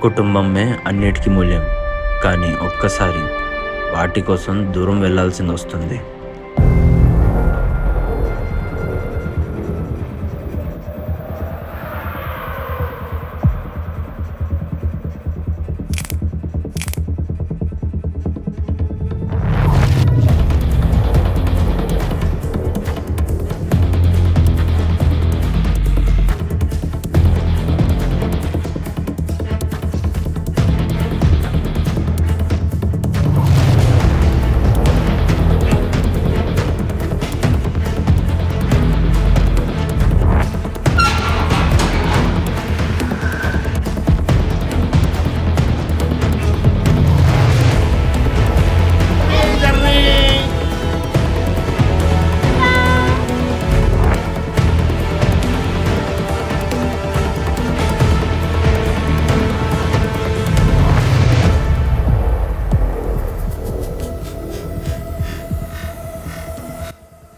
కుటుంబమే అన్నిటికీ మూల్యం. కానీ ఒక్కసారి వాటి కోసం దూరం వెళ్ళాల్సిందొస్తుంది.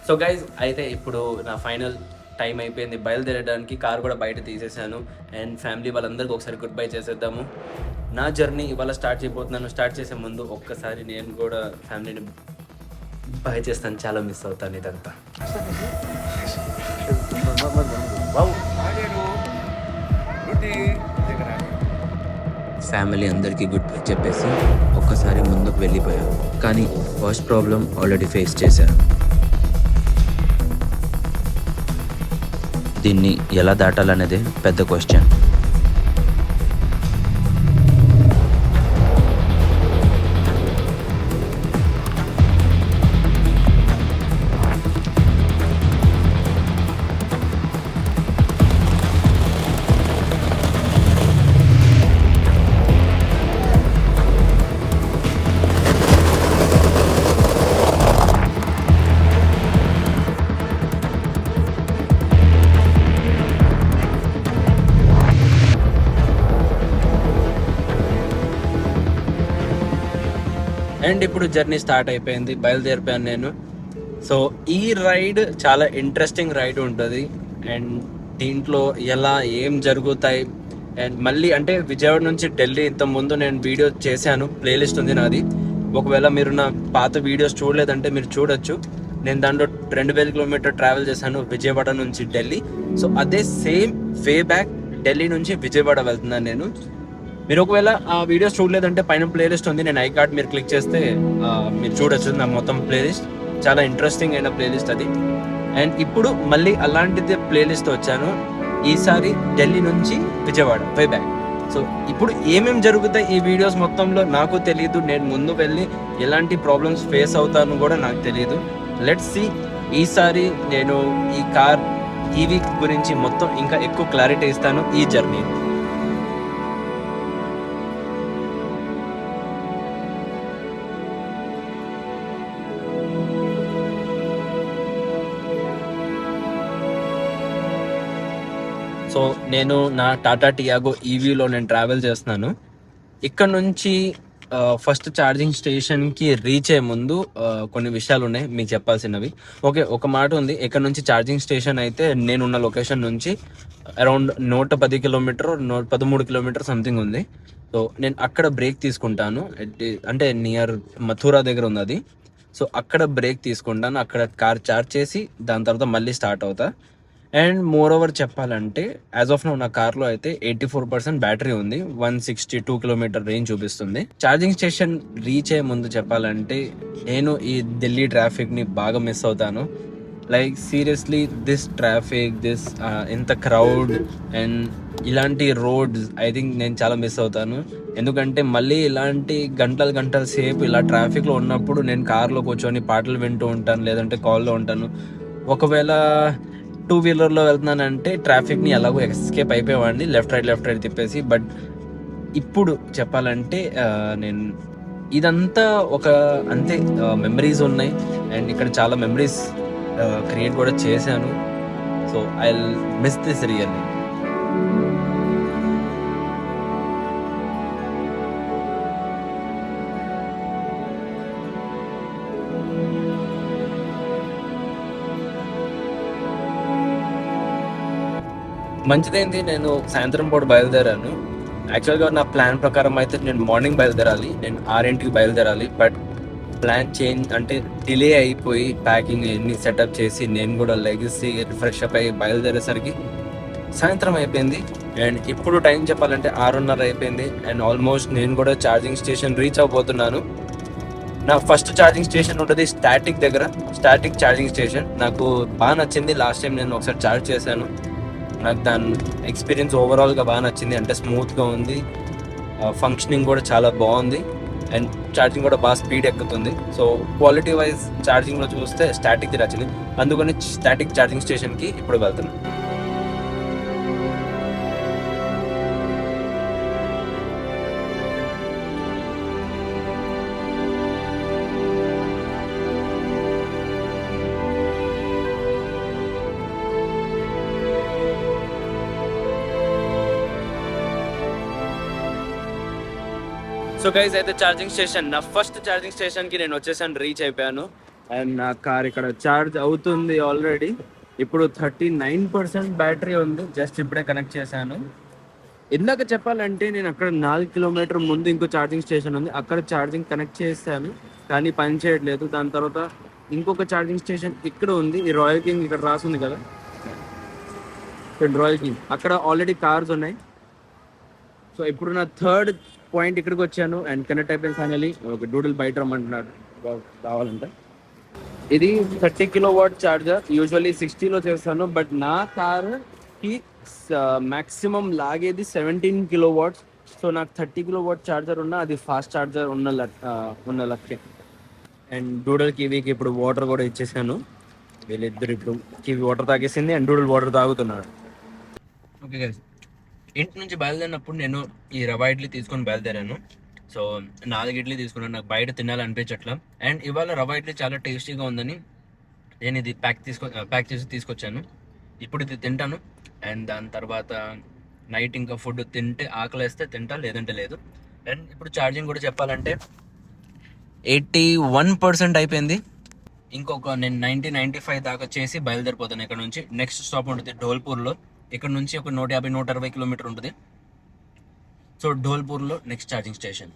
సో గైజ్ అయితే ఇప్పుడు నా ఫైనల్ టైం అయిపోయింది బయలుదేరడానికి. కార్ కూడా బయట తీసేసాను అండ్ ఫ్యామిలీ వాళ్ళందరికీ ఒకసారి గుడ్ బై చేసేద్దాము. నా జర్నీ ఇవాళ స్టార్ట్ చేయబోతున్నాను. స్టార్ట్ చేసే ముందు ఒక్కసారి నేను కూడా ఫ్యామిలీని బాయ్ చేస్తాను. చాలా మిస్ అవుతాను ఇదంతా. ఫ్యామిలీ అందరికీ గుడ్ బై చెప్పేసి ఒక్కసారి ముందుకు వెళ్ళిపోయాను. కానీ ఫస్ట్ ప్రాబ్లం ఆల్రెడీ ఫేస్ చేశాను. దీన్ని ఎలా దాటాలనేదే పెద్ద క్వశ్చన్. అండ్ ఇప్పుడు జర్నీ స్టార్ట్ అయిపోయింది, బయలుదేరిపోయాను నేను. సో ఈ రైడ్ చాలా ఇంట్రెస్టింగ్ రైడ్ ఉంటుంది అండ్ దీంట్లో ఎలా ఏం జరుగుతాయి అండ్ మళ్ళీ అంటే విజయవాడ నుంచి ఢిల్లీ ఇంత ముందు నేను వీడియో చేశాను, ప్లేలిస్ట్ ఉంది నాది. ఒకవేళ మీరు నా పాత వీడియోస్ చూడలేదంటే మీరు చూడొచ్చు. నేను దాంట్లో 2000 కిలోమీటర్ ట్రావెల్ చేశాను విజయవాడ నుంచి ఢిల్లీ. సో అదే సేమ్ వే బ్యాక్ ఢిల్లీ నుంచి విజయవాడ వెళ్తున్నాను నేను. మీరు ఒకవేళ ఆ వీడియోస్ చూడలేదంటే పైన ప్లేలిస్ట్ ఉంది, నేను ఐ కార్డ్ మీరు క్లిక్ చేస్తే మీరు చూడొచ్చు నా మొత్తం ప్లేలిస్ట్. చాలా ఇంట్రెస్టింగ్ అయిన ప్లేలిస్ట్ అది. అండ్ ఇప్పుడు మళ్ళీ అలాంటిది ప్లేలిస్ట్ వచ్చాను, ఈసారి ఢిల్లీ నుంచి విజయవాడ వే బ్యాక్. సో ఇప్పుడు ఏమేమి జరుగుతాయి ఈ వీడియోస్ మొత్తంలో నాకు తెలియదు. నేను ముందు వెళ్ళి ఎలాంటి ప్రాబ్లమ్స్ ఫేస్ అవుతాను కూడా నాకు తెలియదు. Let's see. ఈసారి నేను ఈ కార్ ఈవీ గురించి మొత్తం ఇంకా ఎక్కువ క్లారిటీ ఇస్తాను ఈ జర్నీ. సో నేను నా టాటా టియాగో ఈవీలో నేను ట్రావెల్ చేస్తున్నాను. ఇక్కడ నుంచి ఫస్ట్ ఛార్జింగ్ స్టేషన్కి రీచ్ అయ్యే ముందు కొన్ని విషయాలు ఉన్నాయి మీకు చెప్పాల్సినవి. ఓకే, ఒక మాట ఉంది. ఇక్కడ నుంచి ఛార్జింగ్ స్టేషన్ అయితే నేనున్న లొకేషన్ నుంచి అరౌండ్ 110 కిలోమీటర్ 113 కిలోమీటర్ సంథింగ్ ఉంది. సో నేను అక్కడ బ్రేక్ తీసుకుంటాను, అంటే నియర్ మథురా దగ్గర ఉంది అది. సో అక్కడ బ్రేక్ తీసుకుంటాను, అక్కడ కార్ ఛార్జ్ చేసి దాని తర్వాత మళ్ళీ స్టార్ట్ అవుతా. అండ్ మోర్ ఓవర్ చెప్పాలంటే యాజ్ ఆఫ్ నౌ నా కార్లో అయితే 84% బ్యాటరీ ఉంది, 162 కిలోమీటర్ రేంజ్ చూపిస్తుంది. ఛార్జింగ్ స్టేషన్ రీచ్ అయ్యే ముందు చెప్పాలంటే నేను ఈ ఢిల్లీ ట్రాఫిక్ని బాగా మిస్ అవుతాను. లైక్ సీరియస్లీ దిస్ ట్రాఫిక్, ఇంత క్రౌడ్ అండ్ ఇలాంటి రోడ్స్ ఐ థింక్ నేను చాలా మిస్ అవుతాను. ఎందుకంటే మళ్ళీ ఇలాంటి గంటల సేపు ఇలా ట్రాఫిక్లో ఉన్నప్పుడు నేను కార్లో కూర్చొని పాటలు వింటూ ఉంటాను, లేదంటే కాల్లో ఉంటాను. ఒకవేళ 2-వీలర్లో వెళ్తున్నానంటే ట్రాఫిక్ని ఎలాగో ఎస్కేప్ అయిపోయేవాడిని, లెఫ్ట్ రైట్ తిప్పేసి. బట్ ఇప్పుడు చెప్పాలంటే నేను ఇదంతా ఒక అంతే మెమరీస్ ఉన్నాయి అండ్ ఇక్కడ చాలా మెమరీస్ క్రియేట్ కూడా చేశాను. So I miss this really. మంచిదైంది నేను సాయంత్రం పూట బయలుదేరాను. యాక్చువల్గా నా ప్లాన్ ప్రకారం అయితే నేను మార్నింగ్ బయలుదేరాలి, నేను 6ంటికి బయలుదేరాలి. బట్ ప్లాన్ చేంజ్ అంటే డిలే అయిపోయి ప్యాకింగ్ ఎన్ని సెటప్ చేసి నేను కూడా లెగిసి ఫ్రెష్ అప్ అయ్యి బయలుదేరేసరికి సాయంత్రం అయిపోయింది. అండ్ ఇప్పుడు టైం చెప్పాలంటే 6:30 అయిపోయింది. అండ్ ఆల్మోస్ట్ నేను కూడా ఛార్జింగ్ స్టేషన్ రీచ్ అవ్వబోతున్నాను. నా ఫస్ట్ ఛార్జింగ్ స్టేషన్ ఉంటుంది స్టాటిక్ దగ్గర, స్టాటిక్ ఛార్జింగ్ స్టేషన్. నాకు బాగా నచ్చింది. లాస్ట్ టైం నేను ఒకసారి ఛార్జ్ చేశాను, నాకు దాని ఎక్స్పీరియన్స్ ఓవరాల్గా బాగా నచ్చింది. అంటే స్మూత్గా ఉంది, ఫంక్షనింగ్ కూడా చాలా బాగుంది, అండ్ ఛార్జింగ్ కూడా బాగా స్పీడ్ ఎక్కుతుంది. సో క్వాలిటీ వైజ్ ఛార్జింగ్లో చూస్తే స్టాటిక్ది నచ్చింది, అందుకని స్టాటిక్ ఛార్జింగ్ స్టేషన్కి ఇప్పుడు వెళ్తున్నాను. సో గైస్ అయితే ఛార్జింగ్ స్టేషన్, నా ఫస్ట్ ఛార్జింగ్ స్టేషన్కి నేను వచ్చేసాను, రీచ్ అయిపోయాను. అండ్ నా కార్ ఇక్కడ ఛార్జ్ అవుతుంది ఆల్రెడీ. ఇప్పుడు 39% బ్యాటరీ ఉంది, జస్ట్ ఇప్పుడే కనెక్ట్ చేశాను. ఇందాక చెప్పాలంటే నేను అక్కడ 4 కిలోమీటర్ ముందు ఇంకో ఛార్జింగ్ స్టేషన్ ఉంది, అక్కడ ఛార్జింగ్ కనెక్ట్ చేశాను కానీ పని చేయట్లేదు. దాని తర్వాత ఇంకొక ఛార్జింగ్ స్టేషన్ ఇక్కడ ఉంది, ఈ రాయల్ కింగ్ ఇక్కడ రాసింది కదా, రాయల్ కింగ్, అక్కడ ఆల్రెడీ కార్స్ ఉన్నాయి. సో ఇప్పుడు నా థర్డ్ పాయింట్ ఇక్కడికి వచ్చాను అండ్ కనెక్ట్ అయిపోయింది ఫైనలీ. ఒక డూడిల్ బయట రమ్మంటున్నాడు కావాలంటే. ఇది 30 కిలోవాట్ ఛార్జర్, యూజువల్లీ 60లో చేస్తాను, బట్ నా కార్కి మ్యాక్సిమం లాగేది 17 కిలోవాట్స్. సో నాకు 30 కిలోవాట్ ఛార్జర్ ఉన్నా అది ఫాస్ట్ ఛార్జర్ ఉన్న లక్కే. అండ్ డూడల్ కివీకి ఇప్పుడు వాటర్ కూడా ఇచ్చేసాను. వీళ్ళిద్దరు ఇప్పుడు కివీ వాటర్ తాగేసింది అండ్ డూడల్ వాటర్ తాగుతున్నాడు. ఓకే గైస్, ఇంటి నుంచి బయలుదేరినప్పుడు నేను ఈ రవా ఇడ్లీ తీసుకొని బయలుదేరాను. సో 4 ఇడ్లీ తీసుకున్నాను, నాకు బయట తినాలనిపించట్లా. అండ్ ఇవాళ రవా ఇడ్లీ చాలా టేస్టీగా ఉందని నేను ఇది ప్యాక్ చేసి తీసుకొచ్చాను. ఇప్పుడు ఇది తింటాను అండ్ దాని తర్వాత నైట్ ఇంకా ఫుడ్ తింటే ఆకలిస్తే తింటా, లేదంటే లేదు. అండ్ ఇప్పుడు ఛార్జింగ్ కూడా చెప్పాలంటే 81% అయిపోయింది. ఇంకొక నేను 90-95 దాకా చేసి బయలుదేరిపోతాను ఇక్కడ నుంచి. నెక్స్ట్ స్టాప్ ఉంటుంది ధోల్పూర్లో, ఇక్కడ నుంచి ఒక 150-160 కిలోమీటర్ ఉంటుంది. సో ధోల్పూర్లో నెక్స్ట్ ఛార్జింగ్ స్టేషన్.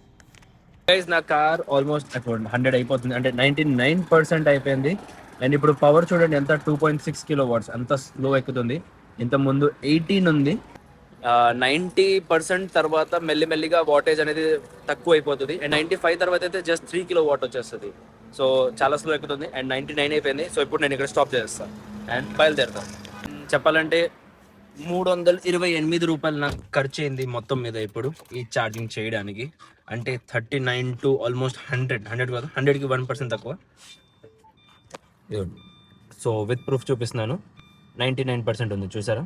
గైస్ నా కార్ ఆల్మోస్ట్ 100 అయిపోతుంది, అంటే 99% అయిపోయింది. అండ్ ఇప్పుడు పవర్ చూడండి ఎంత, 2.6 కిలోవాట్స్, అంత స్లో ఎక్కుతుంది. ఇంతకుముందు 18 ఉంది. 90% తర్వాత మెల్లిమెల్లిగా వాటేజ్ అనేది తక్కువ అయిపోతుంది. అండ్ 95 తర్వాత అయితే జస్ట్ 3 కిలోవాట్ వచ్చేస్తుంది. సో చాలా స్లో ఎక్కుతుంది. అండ్ 99 అయిపోయింది. సో ఇప్పుడు నేను ఇక్కడ స్టాప్ చేస్తాను అండ్ బయలుదేరుతాను. చెప్పాలంటే 328 రూపాయలు నాకు ఖర్చు అయింది మొత్తం మీద ఇప్పుడు ఈ ఛార్జింగ్ చేయడానికి. అంటే 39 to ఆల్మోస్ట్ 100 కాదు, 100కి 1% తక్కువ. సో విత్ ప్రూఫ్ చూపిస్తున్నాను, 99% ఉంది, చూసారా?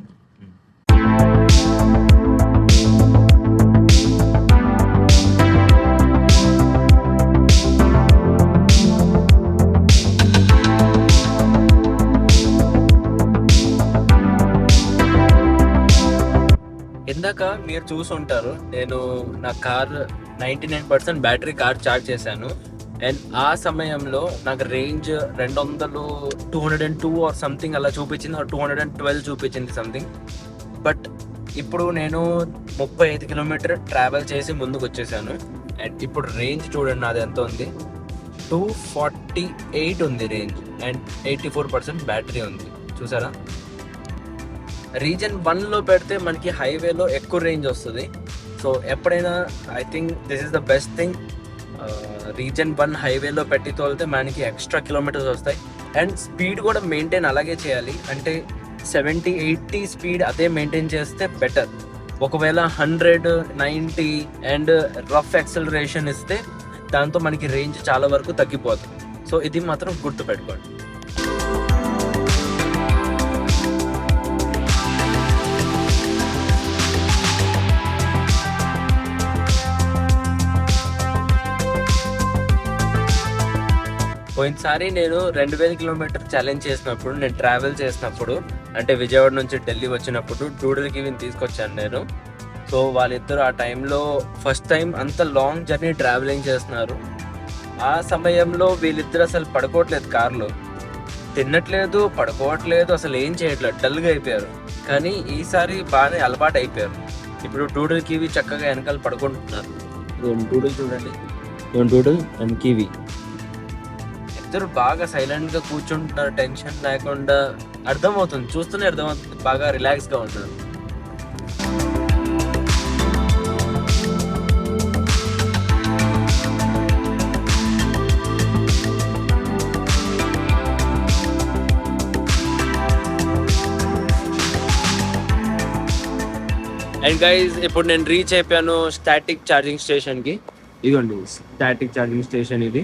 ఇందాక మీరు చూసుంటారు, నేను నా కార్ 99% బ్యాటరీ కార్ ఛార్జ్ చేశాను. అండ్ ఆ సమయంలో నాకు రేంజ్ 202 ఆర్ సంథింగ్ అలా చూపించింది, 212 చూపించింది సంథింగ్. బట్ ఇప్పుడు నేను 35 కిలోమీటర్ ట్రావెల్ చేసి ముందుకు వచ్చేసాను. అండ్ ఇప్పుడు రేంజ్ చూడండి నాది ఎంత ఉంది, 248 ఉంది రేంజ్. అండ్ 84% బ్యాటరీ ఉంది, చూసారా? రీజన్ 1లో పెడితే మనకి హైవేలో ఎక్కువ రేంజ్ వస్తుంది. సో ఎప్పుడైనా I think this is the best thing. Reason 1 హైవేలో పెట్టి తోలితే మనకి ఎక్స్ట్రా కిలోమీటర్స్ వస్తాయి. అండ్ స్పీడ్ కూడా మెయింటైన్ అలాగే చేయాలి, అంటే 70-80 స్పీడ్ అదే మెయింటైన్ చేస్తే బెటర్. ఒకవేళ 100-90 అండ్ రఫ్ యాక్సలరేషన్ ఇస్తే దాంతో మనకి రేంజ్ చాలా వరకు తగ్గిపోతుంది. సో ఇది మాత్రం గుర్తుపెట్టుకోండి. పోయినసారి నేను 2000 కిలోమీటర్ ఛాలెంజ్ చేసినప్పుడు, నేను ట్రావెల్ చేసినప్పుడు, అంటే విజయవాడ నుంచి ఢిల్లీ వచ్చినప్పుడు డూడల్ కివీని తీసుకొచ్చాను నేను. సో వాళ్ళిద్దరు ఆ టైంలో ఫస్ట్ టైం అంత లాంగ్ జర్నీ ట్రావెలింగ్ చేస్తున్నారు. ఆ సమయంలో వీళ్ళిద్దరు అసలు పడుకోవట్లేదు కార్లో, తినట్లేదు, పడుకోవట్లేదు, అసలు ఏం చేయట్లేదు, డల్గా అయిపోయారు. కానీ ఈసారి బాగానే అలవాటు అయిపోయారు. ఇప్పుడు డూడుల్ కివి చక్కగా వెనకాల పడుకుంటున్నారు. డూడుల్ చూడండి, డూడుల్ అండ్ కివి ఇద్దరు బాగా సైలెంట్ గా కూర్చుంటున్నారు, టెన్షన్ లేకుండా. అర్థమవుతుంది, చూస్తూనే అర్థమవుతుంది, బాగా రిలాక్స్ గా ఉంటుంది. అండ్ గైజ్ ఇప్పుడు నేను రీచ్ అయిపోయాను స్టాటిక్ ఛార్జింగ్ స్టేషన్కి. ఇదిగోండి స్టాటిక్ ఛార్జింగ్ స్టేషన్ ఇది.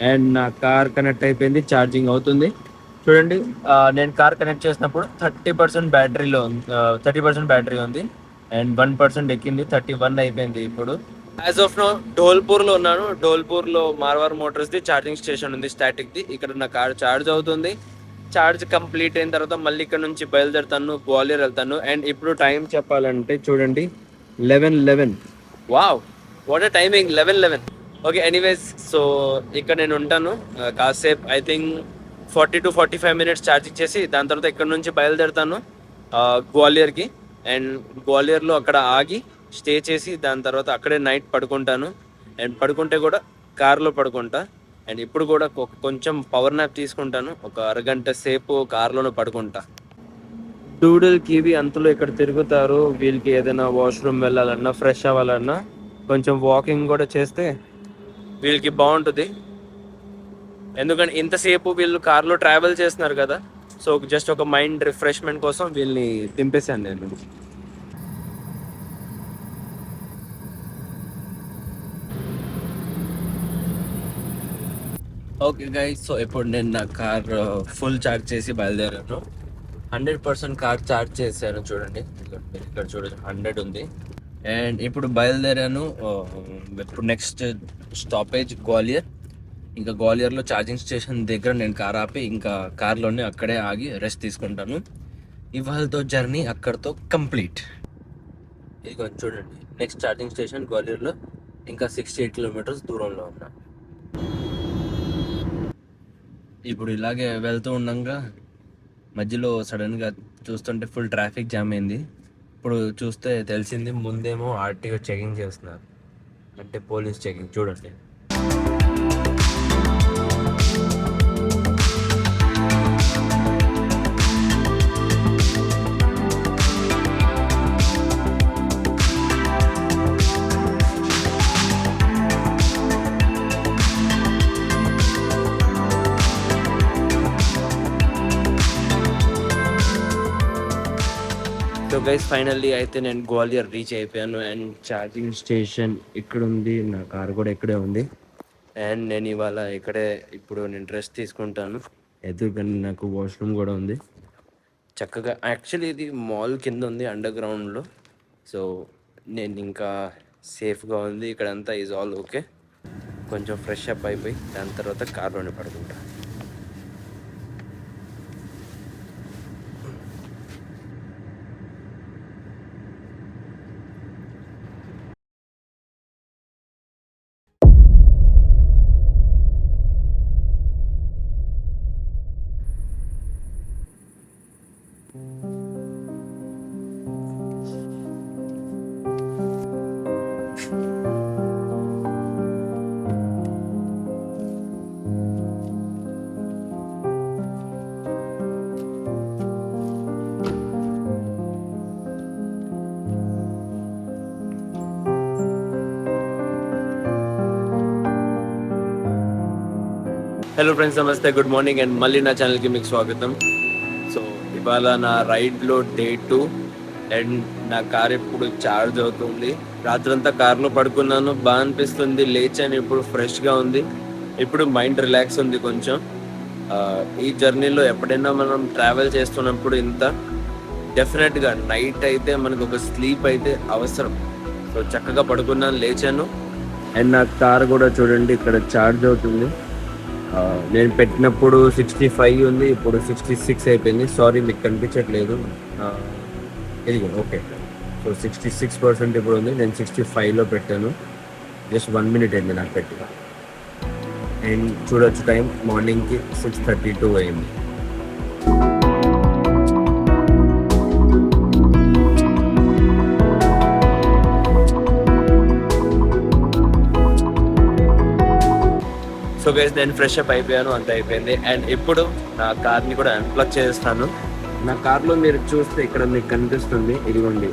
అండ్ నా కార్ కనెక్ట్ అయిపోయింది, ఛార్జింగ్ అవుతుంది. చూడండి, నేను కార్ కనెక్ట్ చేసినప్పుడు 30% బ్యాటరీలో 30% బ్యాటరీ ఉంది. అండ్ 1% ఎక్కింది, 31 అయిపోయింది ఇప్పుడు. యాజ్ ఆఫ్ నో ధోల్పూర్లో ఉన్నాను. ధోల్పూర్లో మార్వార్ మోటార్స్ది ఛార్జింగ్ స్టేషన్ ఉంది స్టాటిక్ది. ఇక్కడ నా కార్ ఛార్జ్ అవుతుంది. ఛార్జ్ కంప్లీట్ అయిన తర్వాత మళ్ళీ ఇక్కడ నుంచి బయలుదేరుతాను, గ్వాలియర్ వెళ్తాను. అండ్ ఇప్పుడు టైం చెప్పాలంటే చూడండి 11:11. Wow, what a timing, 11:11. Okay, anyways, so ఇక్కడ నేను ఉంటాను కాసేపు. I think 40 to 45 minutes charging చేసి దాని తర్వాత ఇక్కడ నుంచి బయలుదేరుతాను గ్వాలియర్కి. అండ్ గ్వాలియర్లో అక్కడ ఆగి స్టే చేసి దాని తర్వాత అక్కడే నైట్ పడుకుంటాను. అండ్ పడుకుంటే కూడా కార్లో పడుకుంటా. అండ్ ఇప్పుడు కూడా కొంచెం పవర్ నాప్ తీసుకుంటాను, ఒక అరగంట సేపు కార్లోనే పడుకుంటా. డూడుల్ కివి అంతలో ఇక్కడ తిరుగుతారు. వీళ్ళకి ఏదైనా వాష్రూమ్ వెళ్ళాలన్నా, ఫ్రెష్ అవ్వాలన్నా, కొంచెం వాకింగ్ కూడా చేస్తే వీళ్ళకి బాగుంటుంది. ఎందుకంటే ఇంతసేపు వీళ్ళు కార్లో ట్రావెల్ చేస్తున్నారు కదా, సో జస్ట్ ఒక మైండ్ రిఫ్రెష్మెంట్ కోసం వీళ్ళని దింపేశాను నేను. ఓకే గైస్, సో ఇప్పుడు నేను నా కార్ ఫుల్ ఛార్జ్ చేసి బయలుదేరాను. 100% కార్ ఛార్జ్ చేశాను. చూడండి ఇక్కడ చూడండి 100 ఉంది. అండ్ ఇప్పుడు బయలుదేరాను. ఇప్పుడు నెక్స్ట్ స్టాపేజ్ గ్వాలియర్. ఇంకా గ్వాలియర్లో ఛార్జింగ్ స్టేషన్ దగ్గర నేను కార్ ఆపి ఇంకా కార్లోనే అక్కడే ఆగి రెస్ట్ తీసుకుంటాను. ఇవాళతో జర్నీ అక్కడితో కంప్లీట్. ఇదిగో చూడండి నెక్స్ట్ ఛార్జింగ్ స్టేషన్ గ్వాలియర్లో, ఇంకా 68 kilometers దూరంలో ఉన్నా. ఇప్పుడు ఇలాగే వెళ్తూ ఉండగా మధ్యలో సడన్గా చూస్తుంటే ఫుల్ ట్రాఫిక్ జామ్ అయింది. ఇప్పుడు చూస్తే తెలిసింది ముందేమో ఆర్టీఓ చెకింగ్ చేస్తున్నారు, అంటే పోలీస్ చెకింగ్. చూడండి సో గైస్, ఫైనల్లీ అయితే నేను గ్వాలియర్ రీచ్ అయిపోయాను. అండ్ ఛార్జింగ్ స్టేషన్ ఇక్కడ ఉంది, నా కార్ కూడా ఇక్కడే ఉంది. అండ్ నేను ఇవాళ ఇక్కడే ఇప్పుడు నేను డ్రెస్ తీసుకుంటాను. ఎదురుగానే నాకు వాష్రూమ్ కూడా ఉంది చక్కగా. యాక్చువల్లీ ఇది మాల్ కింద ఉంది, అండర్ గ్రౌండ్లో. సో నేను ఇంకా సేఫ్గా ఉంది ఇక్కడంతా, ఈజ్ ఆల్ ఓకే. కొంచెం ఫ్రెష్ అప్ అయిపోయి దాని తర్వాత కార్లోనే పడుకుంటాను. హలో ఫ్రెండ్స్, నమస్తే, గుడ్ మార్నింగ్. అండ్ మళ్ళీ నా ఛానల్కి మీకు స్వాగతం. సో ఇవాళ నా రైడ్లో డే 2. అండ్ నా కార్ ఇప్పుడు ఛార్జ్ అవుతుంది. రాత్రంతా కార్లో పడుకున్నాను, బాగా అనిపిస్తుంది. లేచాను, ఇప్పుడు ఫ్రెష్గా ఉంది. ఇప్పుడు మైండ్ రిలాక్స్ ఉంది కొంచెం. ఈ జర్నీలో ఎప్పుడైనా మనం ట్రావెల్ చేస్తున్నప్పుడు ఇంత డెఫినెట్గా నైట్ అయితే మనకు ఒక స్లీప్ అయితే అవసరం. సో చక్కగా పడుకున్నాను, లేచాను. అండ్ నా కార్ కూడా చూడండి ఇక్కడ ఛార్జ్ అవుతుంది. నేను పెట్టినప్పుడు 65 ఉంది, ఇప్పుడు 66 అయిపోయింది. సారీ మీకు కనిపించట్లేదు, ఇది ఓకే. సో 66% ఇప్పుడు ఉంది. నేను 65లో పెట్టాను. జస్ట్ 1 minute అయింది నాకు పెట్టి. అండ్ చూడొచ్చు టైం మార్నింగ్కి 6:32 అయింది. సో గైస్ నేను ఫ్రెష్ అప్ అయిపోయాను, అంత అయిపోయింది. అండ్ ఇప్పుడు నా కార్ని కూడా అన్ప్లగ్ చేస్తాను. నా కార్లో మీరు చూస్తే ఇక్కడ మీకు కనిపిస్తుంది, ఇదిగోండి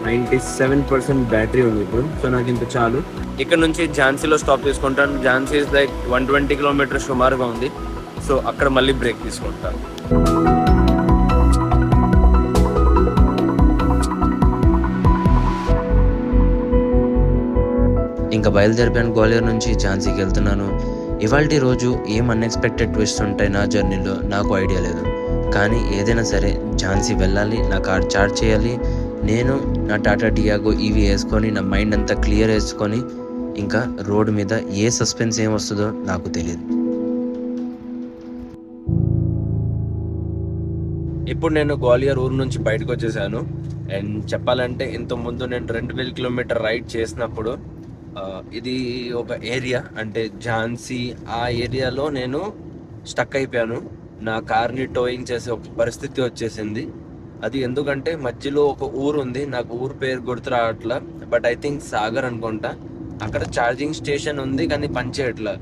97% బ్యాటరీ ఉంది ఇప్పుడు. సో నాకు ఇంత చాలు. ఇక్కడ నుంచి ఝాన్సీలో స్టాప్ తీసుకుంటాను. ఝాన్సీ ఇస్ లైక్ 120 కిలోమీటర్స్ సుమారుగా ఉంది. సో అక్కడ మళ్ళీ బ్రేక్ తీసుకుంటాను. ఇంకా బయలుదేరిపోయాను. గ్వాలియర్ నుంచి ఝాన్సీకి వెళ్తున్నాను. ఇవాల్టి రోజు ఏం అన్ఎక్స్పెక్టెడ్ ట్విస్ట్ ఉంటాయి నా జర్నీలో నాకు ఐడియా లేదు. కానీ ఏదైనా సరే ఝాన్సీ వెళ్ళాలి, నా కార్ చార్జ్ చేయాలి. నేను నా టాటా టియాగో ఈవీ వేసుకొని నా మైండ్ అంతా క్లియర్ వేసుకొని ఇంకా రోడ్డు మీద ఏ సస్పెన్స్ ఏం వస్తుందో నాకు తెలియదు. ఇప్పుడు నేను గ్వాలియర్ ఊరు నుంచి బయటకు వచ్చేసాను. అండ్ చెప్పాలంటే ఇంతకుముందు నేను 2000 కిలోమీటర్ రైడ్ చేసినప్పుడు ఇది ఒక ఏరియా, అంటే ఝాన్సీ ఆ ఏరియాలో నేను స్టక్ అయిపోయాను. నా కార్ని టోయింగ్ చేసే ఒక పరిస్థితి వచ్చేసింది. అది ఎందుకంటే మధ్యలో ఒక ఊరు ఉంది, నాకు ఊరు పేరు గుర్తు రావట్లా, బట్ ఐ థింక్ సాగర్ అనుకుంటా. అక్కడ ఛార్జింగ్ స్టేషన్ ఉంది కానీ పనిచేయట్లా.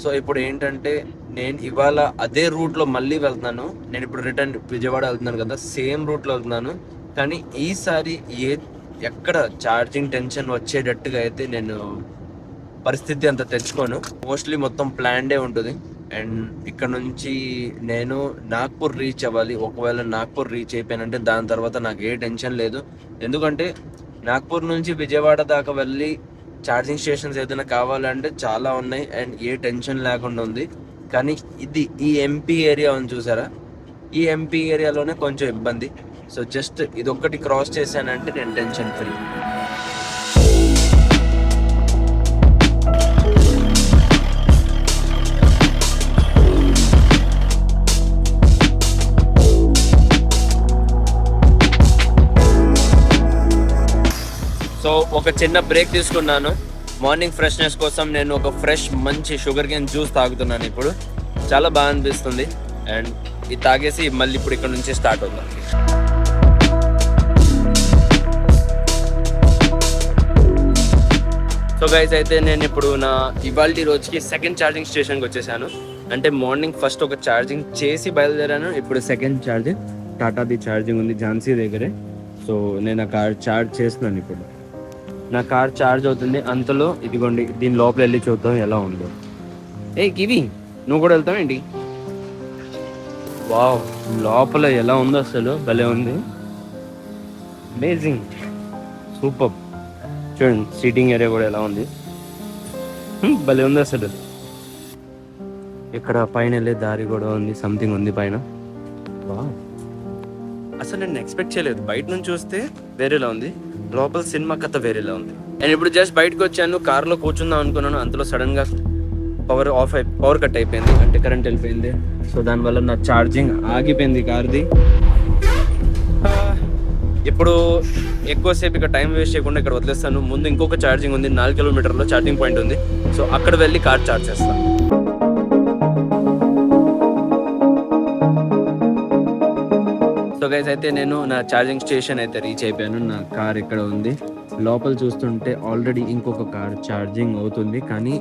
సో ఇప్పుడు ఏంటంటే నేను ఇవాళ అదే రూట్లో మళ్ళీ వెళ్తున్నాను. నేను ఇప్పుడు రిటర్న్ విజయవాడ వెళ్తున్నాను కదా, సేమ్ రూట్లో వెళ్తున్నాను. కానీ ఈసారి ఎక్కడ ఛార్జింగ్ టెన్షన్ వచ్చేటట్టుగా అయితే నేను పరిస్థితి అంత తెచ్చుకోను. మోస్ట్లీ మొత్తం ప్లాన్డే ఉంటుంది. అండ్ ఇక్కడ నుంచి నేను నాగ్పూర్ రీచ్ అవ్వాలి. ఒకవేళ నాగ్పూర్ రీచ్ అయిపోయానంటే దాని తర్వాత నాకు ఏ టెన్షన్ లేదు. ఎందుకంటే నాగ్పూర్ నుంచి విజయవాడ దాకా వెళ్ళి ఛార్జింగ్ స్టేషన్స్ ఏదైనా కావాలంటే చాలా ఉన్నాయి అండ్ ఏ టెన్షన్ లేకుండా ఉంది. కానీ ఈ ఎంపీ ఏరియా ఉంది చూసారా, ఈ ఎంపీ ఏరియాలోనే కొంచెం ఇబ్బంది. సో జస్ట్ ఇదొక్కటి క్రాస్ చేశానంటే నేను టెన్షన్ ఫ్రీ. సో ఒక చిన్న బ్రేక్ తీసుకున్నాను. మార్నింగ్ ఫ్రెష్నెస్ కోసం నేను ఒక ఫ్రెష్ మంచి షుగర్ కేన్ జ్యూస్ తాగుతున్నాను. ఇప్పుడు చాలా బాగా అనిపిస్తుంది. అండ్ ఇది తాగేసి మళ్ళీ ఇప్పుడు ఇక్కడ నుంచి స్టార్ట్ అవుతాం. సో గైస్ అయితే నేను ఇప్పుడు నా ఇవాల్టి రోజుకి సెకండ్ ఛార్జింగ్ స్టేషన్కి వచ్చేసాను. అంటే మార్నింగ్ ఫస్ట్ ఒక ఛార్జింగ్ చేసి బయలుదేరాను. ఇప్పుడు సెకండ్ ఛార్జింగ్ టాటాది ఛార్జింగ్ ఉంది ఝాన్సీ దగ్గరే. సో నేను ఆ కార్ ఛార్జ్ చేస్తున్నాను. ఇప్పుడు నా కార్ ఛార్జ్ అవుతుంది. అంతలో ఇదిగోండి దీని లోపల వెళ్ళి చూద్దాం ఎలా ఉందో. కివి నువ్వు కూడా వెళ్తావు ఏంటి? వావ్, లోపల ఎలా ఉందో అసలు భలే ఉంది. Amazing, super. చూడండి సీటింగ్ ఏరియా కూడా ఎలా ఉంది, భలే ఉంది అసలు. ఇక్కడ పైన వెళ్ళే దారి కూడా ఉంది, సంథింగ్ ఉంది పైన. వావ్, అసలు నేను ఎక్స్పెక్ట్ చేయలేదు. బయట నుంచి చూస్తే వేరేలా ఉంది, లోపల సినిమా కథ వేరేలా ఉంది. నేను ఇప్పుడు జస్ట్ బయటకు వచ్చాను, కార్లో కూర్చుందాం అనుకున్నాను. అంతలో సడన్గా పవర్ కట్ అయిపోయింది, అంటే కరెంట్ వెళ్ళిపోయింది. సో దానివల్ల నా ఛార్జింగ్ ఆగిపోయింది కార్ది. ఇప్పుడు ఎక్కువసేపు ఇక్కడ టైం వేస్ట్ చేయకుండా ఇక్కడ వదిలేస్తాను. ముందు ఇంకొక ఛార్జింగ్ ఉంది, 4 కిలోమీటర్లో ఛార్జింగ్ పాయింట్ ఉంది. సో అక్కడ వెళ్ళి కార్ ఛార్జ్ చేస్తాను. సో గైస్ అయితే నేను నా ఛార్జింగ్ స్టేషన్ అయితే రీచ్ అయిపోయాను. నా కార్ ఇక్కడ ఉంది. లోపల చూస్తుంటే ఆల్రెడీ ఇంకొక కార్ ఛార్జింగ్ అవుతుంది, కానీ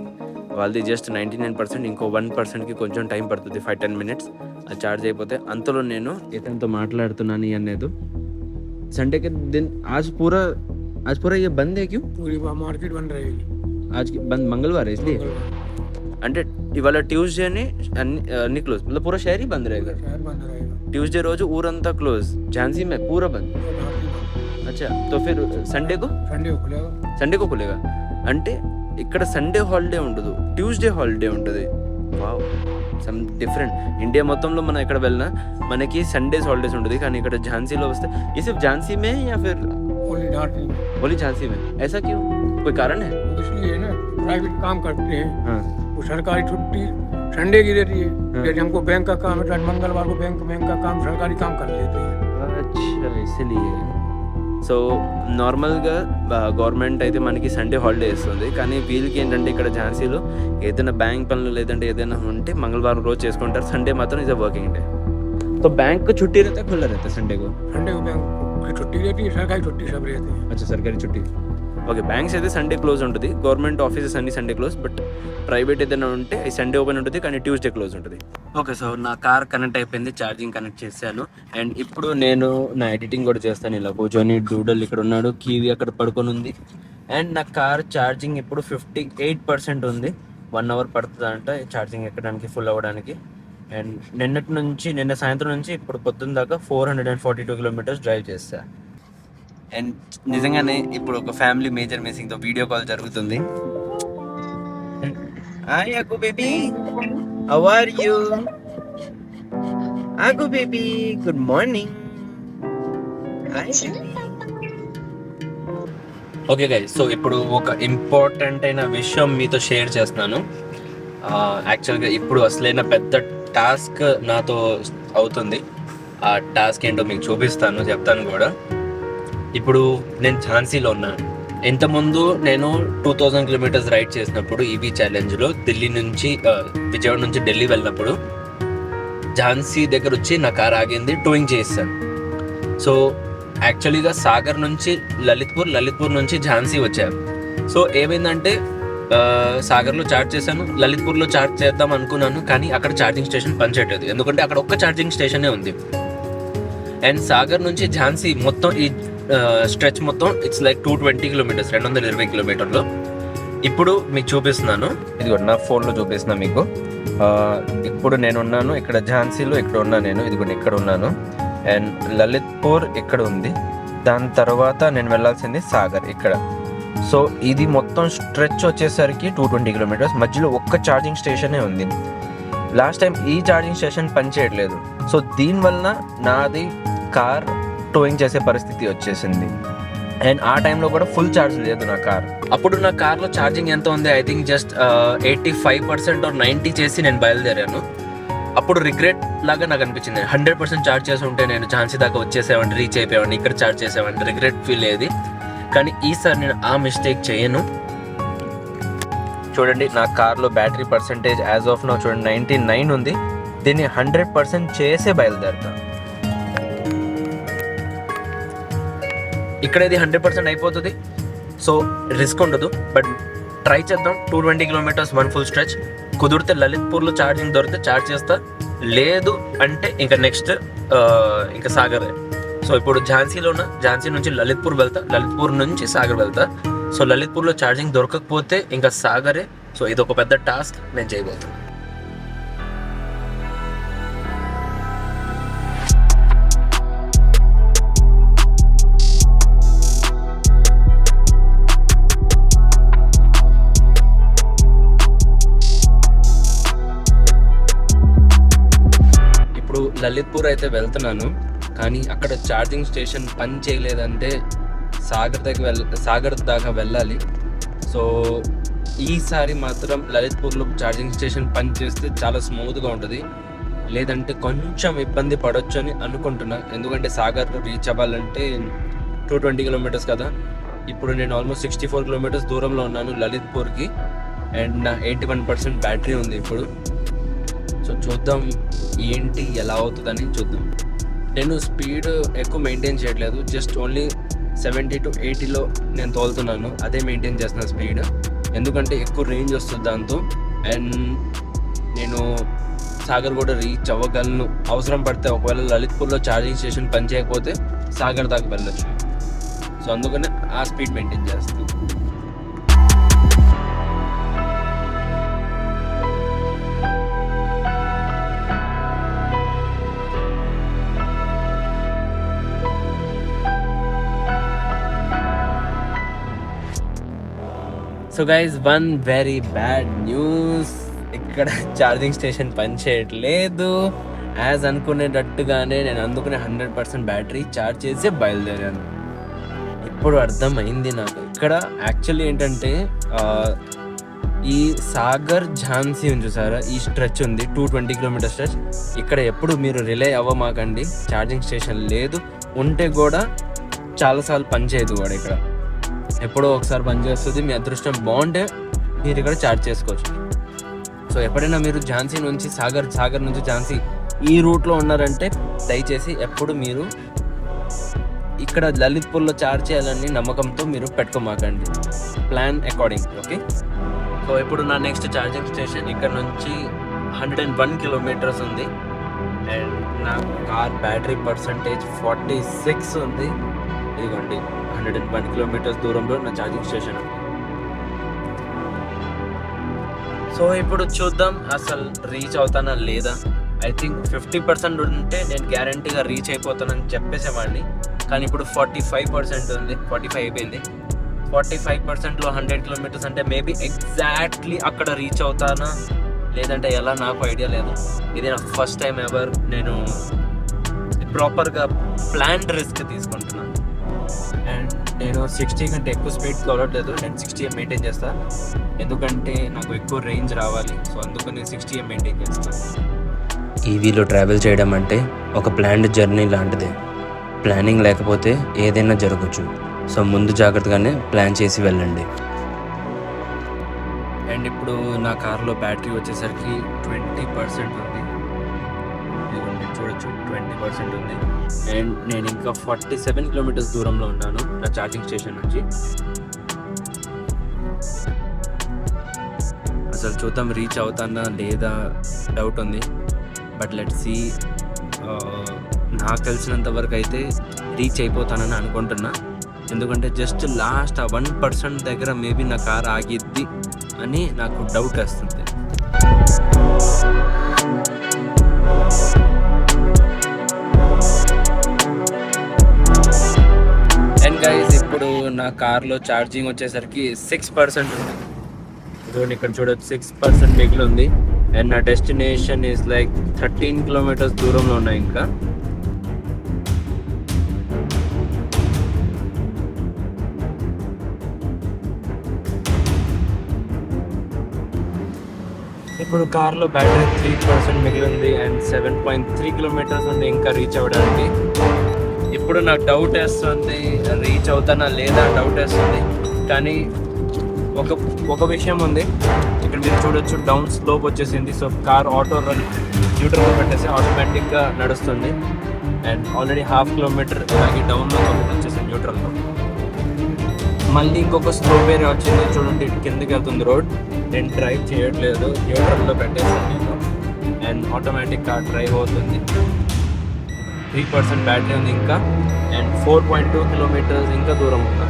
వాళ్ళది జస్ట్ 99%. ఇంకో 1%కి కొంచెం టైం పడుతుంది, 5-10 మినిట్స్ అది ఛార్జ్ అయిపోతే. అంతలో నేను ఇతనితో మాట్లాడుతున్నాను అనేది. संडे के दिन आज पूरा ये बंद है क्यों? पूरी मार्केट बंद रहेगी आज की बंद, मंगलवार है इसलिए. అంటే ఇవాళ ట్యూస్డేని అన్ని క్లోజ్, मतलब पूरा शहर ही बंद रहेगा. शहर बंद रहेगा. ट्यूसडे రోజు ఊరంతా క్లోజ్, झांसी में पूरा बंद. अच्छा, तो फिर संडे को खुलेगा. అంటే ఇక్కడ సండే హాలిడే ఉండదు, ట్యూస్డే హాలిడే ఉంటుంది. Wow, some different. ఇండియా మొత్తంలో మనం ఎక్కడ వెళ్ళినా మనకి సండేస్ హాలిడేస్ ఉంటుంది, కానీ ఇక్కడ झांसीలో వస్తే ये सिर्फ झांसी में या फिर ओनली झांसी में? ऐसा क्यों, कोई कारण है? इसलिए ना प्राइवेट काम करते हैं, हाँ, वो सरकारी छुट्टी संडे की देती है. जैसे हमको बैंक का काम है, मंगलवार को बैंक का काम सरकारी काम कर लेते हैं. अच्छा, इसलिए. సో నార్మల్గా గవర్నమెంట్ అయితే మనకి సండే హాలిడే ఇస్తుంది, కానీ వీళ్ళకి ఏంటంటే ఇక్కడ ఝాన్సీలో ఏదైనా బ్యాంక్ పనులు లేదంటే ఏదైనా ఉంటే మంగళవారం రోజు చేసుకుంటారు. సండే మాత్రం ఇస్ వర్కింగ్ డే. तो बैंक को छुट्टी रहता है, खुला रहता है संडे को? संडे को बैंक की छुट्टी रहती है, सरकारी छुट्टी सब रहती है. अच्छा, सरकारी छुट्टी. ఓకే, బ్యాంక్స్ అయితే సండే క్లోజ్ ఉంటుంది, గవర్నమెంట్ ఆఫీసెస్ అన్ని సండే క్లోజ్, బట్ ప్రైవేట్ ఏదైనా ఉంటే ఈ సండే ఓపెన్ ఉంటుంది కానీ ట్యూస్డే క్లోజ్ ఉంటుంది. ఓకే, సో నా కార్ కనెక్ట్ అయిపోయింది, ఛార్జింగ్ కనెక్ట్ చేశాను. అండ్ ఇప్పుడు నేను నా ఎడిటింగ్ కూడా చేస్తాను. ఇలా కూర్చొని డూడల్ ఇక్కడ ఉన్నాడు, కీవి అక్కడ పడుకొని ఉంది. అండ్ నా కార్ ఛార్జింగ్ ఇప్పుడు 58% ఉంది. 1 hour పడుతుందంట ఛార్జింగ్ ఎక్కడానికి, ఫుల్ అవ్వడానికి. అండ్ నిన్న సాయంత్రం నుంచి ఇప్పుడు పొద్దున్న దాకా 442 kilometers డ్రైవ్ చేస్తా. అండ్ నిజంగానే ఇప్పుడు ఒక ఫ్యామిలీ మేజర్ మిస్సింగ్తో వీడియో కాల్ జరుగుతుంది. హాయ్ అగు బేబీ, హౌ ఆర్ యూ? అగు baby, good morning. Okay guys, so ఇప్పుడు ఒక ఇంపార్టెంట్ అయిన విషయం మీతో షేర్ చేస్తున్నాను. యాక్చువల్గా ఇప్పుడు అసలైన పెద్ద టాస్క్ నాతో అవుతుంది. ఆ టాస్క్ ఏంటో మీకు చూపిస్తాను, చెప్తాను కూడా. ఇప్పుడు నేను ఝాన్సీలో ఉన్నాను. ఇంతకుముందు నేను 2000 kilometers రైడ్ చేసినప్పుడు ఈవీ ఛాలెంజ్లో విజయవాడ నుంచి ఢిల్లీ వెళ్ళినప్పుడు ఝాన్సీ దగ్గర వచ్చి నా కార్ ఆగింది, టోయింగ్ చేస్తాను. సో యాక్చువల్గా సాగర్ నుంచి లలిత్పూర్ నుంచి ఝాన్సీ వచ్చాను. సో ఏమైందంటే సాగర్లో చార్జ్ చేశాను, లలిత్పూర్లో చార్జ్ చేద్దాం అనుకున్నాను, కానీ అక్కడ ఛార్జింగ్ స్టేషన్ పనిచేయట్లేదు. ఎందుకంటే అక్కడ ఒక్క ఛార్జింగ్ స్టేషనే ఉంది. అండ్ సాగర్ నుంచి ఝాన్సీ మొత్తం ఈ స్ట్రెచ్ మొత్తం ఇట్స్ లైక్ 220 kilometers, 220 kilometers. ఇప్పుడు మీకు చూపిస్తున్నాను, ఇది నా ఫోన్లో చూపిస్తున్నాను మీకు. ఇప్పుడు నేను ఉన్నాను ఇక్కడ ఝాన్సీలో, ఇక్కడ ఉన్నాను నేను, ఇదిగోండి ఇక్కడ ఉన్నాను. అండ్ లలిత్పూర్ ఇక్కడ ఉంది, దాని తర్వాత నేను వెళ్ళాల్సింది సాగర్ ఇక్కడ. సో ఇది మొత్తం స్ట్రెచ్ వచ్చేసరికి 220 kilometers. మధ్యలో ఒక్క ఛార్జింగ్ స్టేషనే ఉంది. లాస్ట్ టైం ఈ ఛార్జింగ్ స్టేషన్ పనిచేయట్లేదు. సో దీనివల్ల నాది కార్ టోయింగ్ చేసే పరిస్థితి వచ్చేసింది. అండ్ ఆ టైంలో కూడా ఫుల్ ఛార్జ్ లేదు నా కార్. అప్పుడు నా కార్లో ఛార్జింగ్ ఎంత ఉంది, ఐ థింక్ జస్ట్ 85% or 90 చేసి నేను బయలుదేరాను. అప్పుడు రిగ్రెట్ లాగా నాకు అనిపించింది. 100% ఛార్జ్ చేసి ఉంటే నేను ఝాన్సీ దాకా వచ్చేసేవాడిని, రీచ్ అయిపోయావాడిని, ఇక్కడ ఛార్జ్ చేసేవాడిని, రిగ్రెట్ ఫీల్ అయ్యేది. కానీ ఈసారి నేను ఆ మిస్టేక్ చేయను. చూడండి, నా కార్లో battery percentage as of now చూడండి 99 ఉంది. దీన్ని 100% చేసే బయలుదేరుతాను. ఇక్కడ ఇది 100% అయిపోతుంది, సో రిస్క్ ఉండదు. బట్ ట్రై చేద్దాం. 220 kilometers 1 full stretch. కుదిరితే లలిత్పూర్లో ఛార్జింగ్ దొరికితే ఛార్జ్ చేస్తా, లేదు అంటే ఇంకా నెక్స్ట్ ఇంకా సాగరే. సో ఇప్పుడు ఝాన్సీ నుంచి లలిత్పూర్ వెళ్తా, లలిత్పూర్ నుంచి సాగర్ వెళ్తా. సో లలిత్పూర్లో ఛార్జింగ్ దొరకకపోతే ఇంకా సాగరే. సో ఇది ఒక పెద్ద టాస్క్ నేను చేయబోతున్నాను. ఇప్పుడు లలిత్పూర్ అయితే వెళ్తున్నాను, కానీ అక్కడ ఛార్జింగ్ స్టేషన్ పని చేయలేదంటే సాగర్ దాకా వెళ్ళాలి. సో ఈసారి మాత్రం లలిత్పూర్లో ఛార్జింగ్ స్టేషన్ పని చేస్తే చాలా స్మూత్గా ఉంటుంది, లేదంటే కొంచెం ఇబ్బంది పడవచ్చు అని అనుకుంటున్నా. ఎందుకంటే సాగర్ రీచ్ అవ్వాలంటే 220 kilometers కదా. ఇప్పుడు నేను ఆల్మోస్ట్ 64 kilometers దూరంలో ఉన్నాను లలిత్పూర్కి. అండ్ నా 81% బ్యాటరీ ఉంది ఇప్పుడు. సో చూద్దాం ఏంటి ఎలా అవుతుందని చూద్దాం. నేను స్పీడ్ ఎక్కువ మెయింటైన్ చేయట్లేదు, జస్ట్ ఓన్లీ 70 to 80లో నేను తోలుతున్నాను, అదే మెయింటైన్ చేస్తున్న స్పీడ్. ఎందుకంటే ఎక్కువ రేంజ్ వస్తుంది దాంతో. అండ్ నేను సాగర్ కూడా రీచ్ అవ్వగలను. అవసరం పడితే ఒకవేళ లలిత్పూర్లో ఛార్జింగ్ స్టేషన్ పని చేయకపోతే సాగర్ దాకా వెళ్ళచ్చు. సో అందుకనే ఆ స్పీడ్ మెయింటైన్ చేస్తాను. So guys, one very bad news. ఇక్కడ ఛార్జింగ్ స్టేషన్ పనిచేయట్లేదు. యాజ్ అనుకునేటట్టుగానే నేను అందుకునే 100% బ్యాటరీ ఛార్జ్ చేసి బయలుదేరాను. ఇప్పుడు అర్థమైంది నాకు. ఇక్కడ యాక్చువల్లీ ఏంటంటే ఈ సాగర్ ఝాన్సీ ఉంది చూసారా, ఈ స్ట్రెచ్ ఉంది 220 kilometers స్ట్రెచ్. ఇక్కడ ఎప్పుడు మీరు రిలే అవ్వమాకండి, ఛార్జింగ్ స్టేషన్ లేదు, ఉంటే కూడా చాలాసార్లు పనిచేయదు కూడా. ఇక్కడ ఎప్పుడో ఒకసారి పనిచేస్తుంది. మీ అదృష్టం బాగుంటే మీరు ఇక్కడ ఛార్జ్ చేసుకోవచ్చు. సో ఎప్పుడైనా మీరు ఝాన్సీ నుంచి సాగర్ నుంచి ఝాన్సీ ఈ రూట్లో ఉన్నారంటే దయచేసి ఎప్పుడు మీరు ఇక్కడ లలిత్పూర్లో చార్జ్ చేయాలని నమ్మకంతో మీరు పెట్టుకోమాకండి. Plan according. ఓకే, సో ఇప్పుడు నా నెక్స్ట్ ఛార్జింగ్ స్టేషన్ ఇక్కడ నుంచి 101 కిలోమీటర్స్ ఉంది. అండ్ నా కార్ బ్యాటరీ పర్సంటేజ్ 46 ఉంది. ఇదిగోండి 101 కిలోమీటర్స్ దూరంలో నా ఛార్జింగ్ స్టేషన్ ఉంది. సో ఇప్పుడు చూద్దాం అసలు రీచ్ అవుతానా లేదా. ఐ థింక్ 50% ఉంటే నేను గ్యారంటీగా రీచ్ అయిపోతానని చెప్పేసేవాడిని. కానీ ఇప్పుడు 45% ఉంది, 45 అయిపోయింది. 45%లో 100 కిలోమీటర్స్ అంటే మేబీ ఎగ్జాక్ట్లీ అక్కడ రీచ్ అవుతానా లేదంటే ఎలా నాకు ఐడియా లేదు. ఇది నా ఫస్ట్ టైం ఎవర్ నేను ప్రాపర్గా ప్లాన్డ్ రిస్క్ తీసుకుంటున్నాను. అండ్ నేను 60 కంటే ఎక్కువ స్పీడ్ తోలట్లేదు. నేను 60 మెయింటైన్ చేస్తాను, ఎందుకంటే నాకు ఎక్కువ రేంజ్ రావాలి. సో అందుకు నేను 60 మెయింటైన్ చేస్తాను. ఈవీలో ట్రావెల్ చేయడం అంటే ఒక ప్లాన్డ్ జర్నీ లాంటిదే. ప్లానింగ్ లేకపోతే ఏదైనా జరగచ్చు. సో ముందు జాగ్రత్తగానే ప్లాన్ చేసి వెళ్ళండి. అండ్ ఇప్పుడు నా కార్లో బ్యాటరీ వచ్చేసరికి 20% ఉంది. ఇదిగోండి చూడొచ్చు 20% ఉంది. అండ్ నేను ఇంకా 47 కిలోమీటర్స్ దూరంలో ఉన్నాను నా ఛార్జింగ్ స్టేషన్ నుంచి. అసలు చూద్దాం రీచ్ అవుతానా లేదా డౌట్ ఉంది. But let see. నాకు తెలిసినంత వరకు అయితే రీచ్ అయిపోతానని అనుకుంటున్నా. ఎందుకంటే జస్ట్ లాస్ట్ 1% దగ్గర మేబీ నా కార్ ఆగిద్ది అని నాకు డౌట్ వస్తుంది. అండ్ గైస్ ఇప్పుడు నా కార్లో ఛార్జింగ్ వచ్చేసరికి 6% ఉంది. చూడండి ఇక్కడ చూడొచ్చు 6% మిగిలి ఉంది. అండ్ నా డెస్టినేషన్ ఈజ్ లైక్ 13 కిలోమీటర్స్ దూరంలో ఉన్నాయి ఇంకా. ఇప్పుడు కార్లో బ్యాటరీ 3% మిగిలి ఉంది. అండ్ 7.3 కిలోమీటర్స్ ఉంది ఇంకా రీచ్ అవ్వడానికి. ఇప్పుడు నాకు డౌట్ వేస్తుంది రీచ్ అవుతానా లేదా డౌట్ వేస్తుంది. కానీ ఒక విషయం ఉంది, ఇక్కడ మీరు చూడొచ్చు డౌన్ స్లోప్ వచ్చేసింది. సో కార్ ఆటో రన్ న్యూట్రల్లో పెట్టేసి ఆటోమేటిక్గా నడుస్తుంది. అండ్ ఆల్రెడీ 1/2 కిలోమీటర్ అలాగే డౌన్లో వచ్చేసింది న్యూట్రల్లో. మళ్ళీ ఇంకొక స్లోప్ ఏరియా వచ్చింది చూడండి, కిందకి వెళ్తుంది రోడ్. నేను డ్రైవ్ చేయట్లేదు, న్యూట్రల్లో పెట్టేసాను నేను. అండ్ ఆటోమేటిక్ కార్ డ్రైవ్ అవుతుంది. 3% బ్యాటరీ ఉంది ఇంకా. అండ్ 4.2 కిలోమీటర్స్ ఇంకా దూరం ఉన్నా.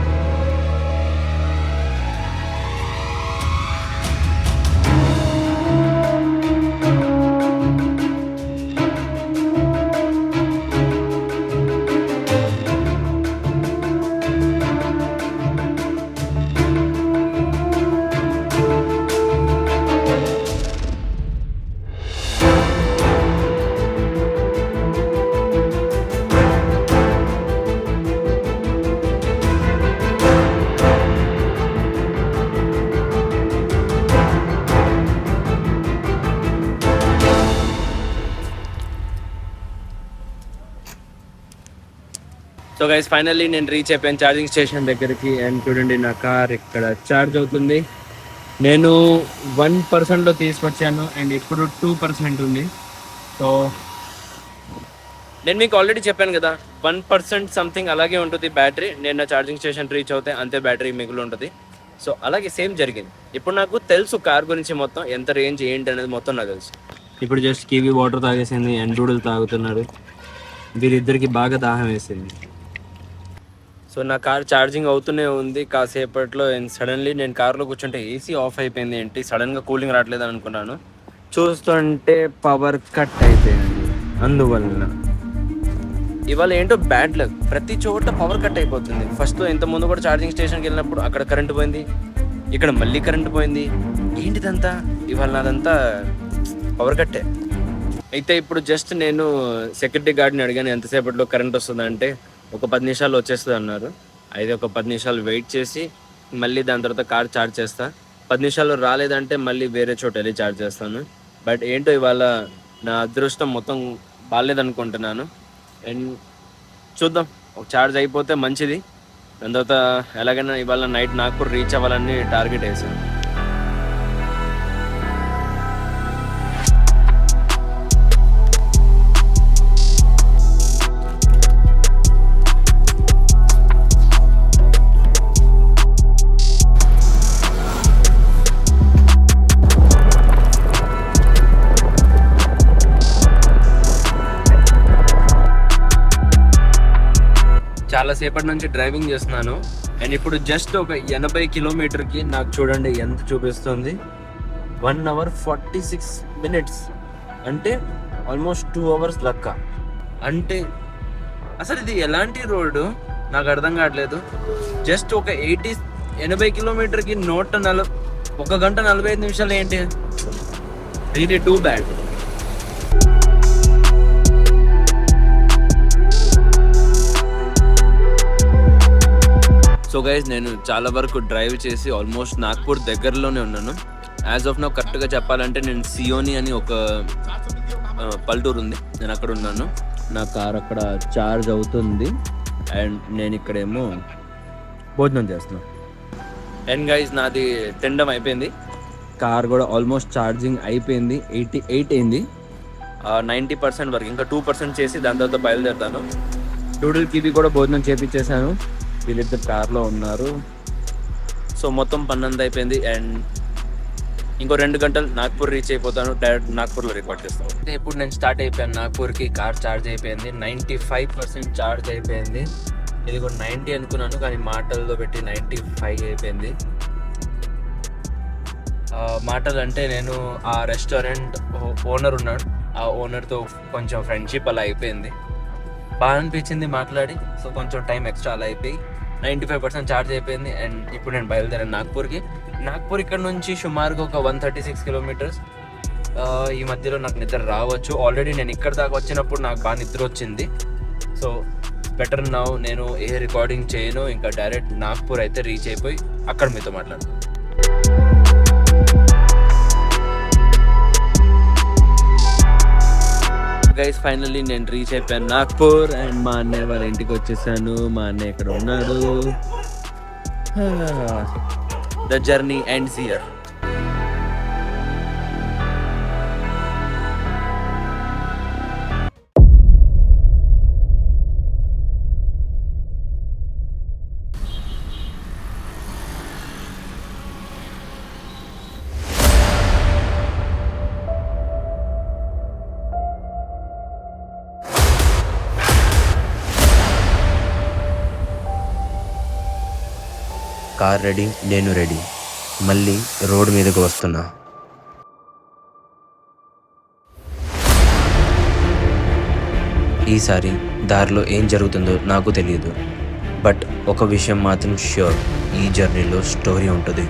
సో గైస్ ఫైనల్లీ నేను రీచ్ అయిపోయాను ఛార్జింగ్ స్టేషన్ దగ్గరికి. అండ్ చూడండి నా కార్ ఇక్కడ ఛార్జ్ అవుతుంది. నేను 1%లో తీసుకొచ్చాను అండ్ ఇప్పుడు 2% ఉంది. సో నేను మీకు ఆల్రెడీ చెప్పాను కదా 1% సంథింగ్ అలాగే ఉంటుంది బ్యాటరీ. నేను నా ఛార్జింగ్ స్టేషన్ రీచ్ అవుతే అంతే బ్యాటరీ మిగిలి ఉంటుంది. సో అలాగే సేమ్ జరిగింది. ఇప్పుడు నాకు తెలుసు కార్ గురించి మొత్తం, ఎంత రేంజ్ ఏంటి అనేది మొత్తం నాకు తెలుసు. ఇప్పుడు జస్ట్ కివీ వాటర్ తాగేసింది అండ్ డూడులు తాగుతున్నారు. వీరిద్దరికి బాగా దాహం వేసింది. సో నా కార్ ఛార్జింగ్ అవుతూనే ఉంది కాసేపట్లో. అండ్ సడన్లీ నేను కార్లో కూర్చుంటే ఏసీ ఆఫ్ అయిపోయింది. ఏంటి సడన్గా కూలింగ్ రావట్లేదు అనుకున్నాను. చూస్తుంటే పవర్ కట్ అయిపోయింది. అందువలన ఇవాళ ఏంటో బ్యాడ్ లక్, ప్రతి చోట పవర్ కట్ అయిపోతుంది. ఫస్ట్లో ఇంత ముందు కూడా ఛార్జింగ్ స్టేషన్కి వెళ్ళినప్పుడు అక్కడ కరెంటు పోయింది, ఇక్కడ మళ్ళీ కరెంటు పోయింది. ఏంటిదంతా ఇవాళ నాదంతా పవర్ కట్టే. అయితే ఇప్పుడు జస్ట్ నేను సెక్యూరిటీ గార్డ్ని అడిగాను ఎంతసేపట్లో కరెంట్ వస్తుందంటే ఒక 10 నిమిషాలు వచ్చేస్తుంది అన్నారు. అయితే ఒక 10 నిమిషాలు వెయిట్ చేసి మళ్ళీ దాని తర్వాత కార్ ఛార్జ్ చేస్తా. 10 నిమిషాలు రాలేదంటే మళ్ళీ వేరే చోట వెళ్ళి ఛార్జ్ చేస్తాను. బట్ ఏంటో ఇవాళ నా అదృష్టం మొత్తం బాగాలేదనుకుంటున్నాను. అండ్ చూద్దాం, ఒక ఛార్జ్ అయిపోతే మంచిది. దాని తర్వాత ఎలాగైనా ఇవాళ నైట్ నాగ్పూర్ రీచ్ అవ్వాలని టార్గెట్ వేసాను. చాలా సేపటి నుంచి డ్రైవింగ్ చేస్తున్నాను అండ్ ఇప్పుడు జస్ట్ ఒక 80 కిలోమీటర్కి నాకు చూడండి ఎంత చూపిస్తుంది, 1 hour 46 minutes, అంటే ఆల్మోస్ట్ 2 hours లెక్క. అంటే అసలు ఇది ఎలాంటి రోడ్డు నాకు అర్థం కావట్లేదు. జస్ట్ ఒక 80 కిలోమీటర్కి 1 గంట 45 నిమిషాలు ఏంటి, really too bad. So guys, నేను చాలా వరకు డ్రైవ్ చేసి ఆల్మోస్ట్ నాగ్పూర్ దగ్గరలోనే ఉన్నాను. యాజ్ ఆఫ్ నౌ కరెక్ట్గా చెప్పాలంటే నేను సియోని అని ఒక పల్లెటూరు ఉంది, నేను అక్కడ ఉన్నాను. నా కార్ అక్కడ ఛార్జ్ అవుతుంది అండ్ నేను ఇక్కడేమో భోజనం చేస్తున్నాను. అండ్ గైస్, నాది తినడం అయిపోయింది, కార్ కూడా ఆల్మోస్ట్ ఛార్జింగ్ అయిపోయింది, 88 అయింది. 90% వరకు, ఇంకా 2% చేసి దాని తర్వాత బయలుదేరుతాను. డూడిల్ కివి కూడా భోజనం చేపించేశాను, వీళ్ళిద్దరు కార్లో ఉన్నారు. సో మొత్తం పని అంతా అయిపోయింది అండ్ ఇంకో 2 గంటలు నాగ్పూర్ రీచ్ అయిపోతాను. డైరెక్ట్ నాగ్పూర్లో రికార్డ్ చేస్తాను. ఇప్పుడు నేను స్టార్ట్ అయిపోయాను నాగ్పూర్కి. కార్ ఛార్జ్ అయిపోయింది, 95% ఛార్జ్ అయిపోయింది. ఇది కూడా 90 అనుకున్నాను కానీ మాటల్లో పెట్టి 95 అయిపోయింది. మాటలు అంటే నేను ఆ రెస్టారెంట్ ఓనర్ ఉన్నాడు, ఆ ఓనర్తో కొంచెం ఫ్రెండ్షిప్ అలా అయిపోయింది, బాగా అనిపించింది మాట్లాడి. సో కొంచెం టైం ఎక్స్ట్రా అలా అయిపోయి 95% ఛార్జ్ అయిపోయింది అండ్ ఇప్పుడు నేను బయలుదేరాను నాగ్పూర్కి. నాగ్పూర్ ఇక్కడ నుంచి సుమారుగా ఒక 136 కిలోమీటర్స్. ఈ మధ్యలో నాకు నిద్ర రావచ్చు. ఆల్రెడీ నేను ఇక్కడ దాకా వచ్చినప్పుడు నాకు బాగా నిద్ర వచ్చింది. సో బెటర్ నౌ నేను ఏ రికార్డింగ్ చేయను, ఇంకా డైరెక్ట్ నాగ్పూర్ అయితే రీచ్ అయిపోయి అక్కడ మీతో మాట్లాడతాను. గైస్, ఫైనల్లీ నేను రీచ్ అయిపోయాను నాగ్పూర్ అండ్ మా అన్నయ్య వాళ్ళ ఇంటికి వచ్చేసాను. మా అన్నయ్య ఇక్కడ ఉన్నాడు. The journey ends here. Car ready, నేను రెడీ, మళ్ళీ రోడ్ మీదకి వస్తున్నా. ఈసారి దారిలో ఏం జరుగుతుందో నాకు తెలియదు, బట్ ఒక విషయం మాత్రం ష్యూర్, ఈ జర్నీలో స్టోరీ ఉంటుంది.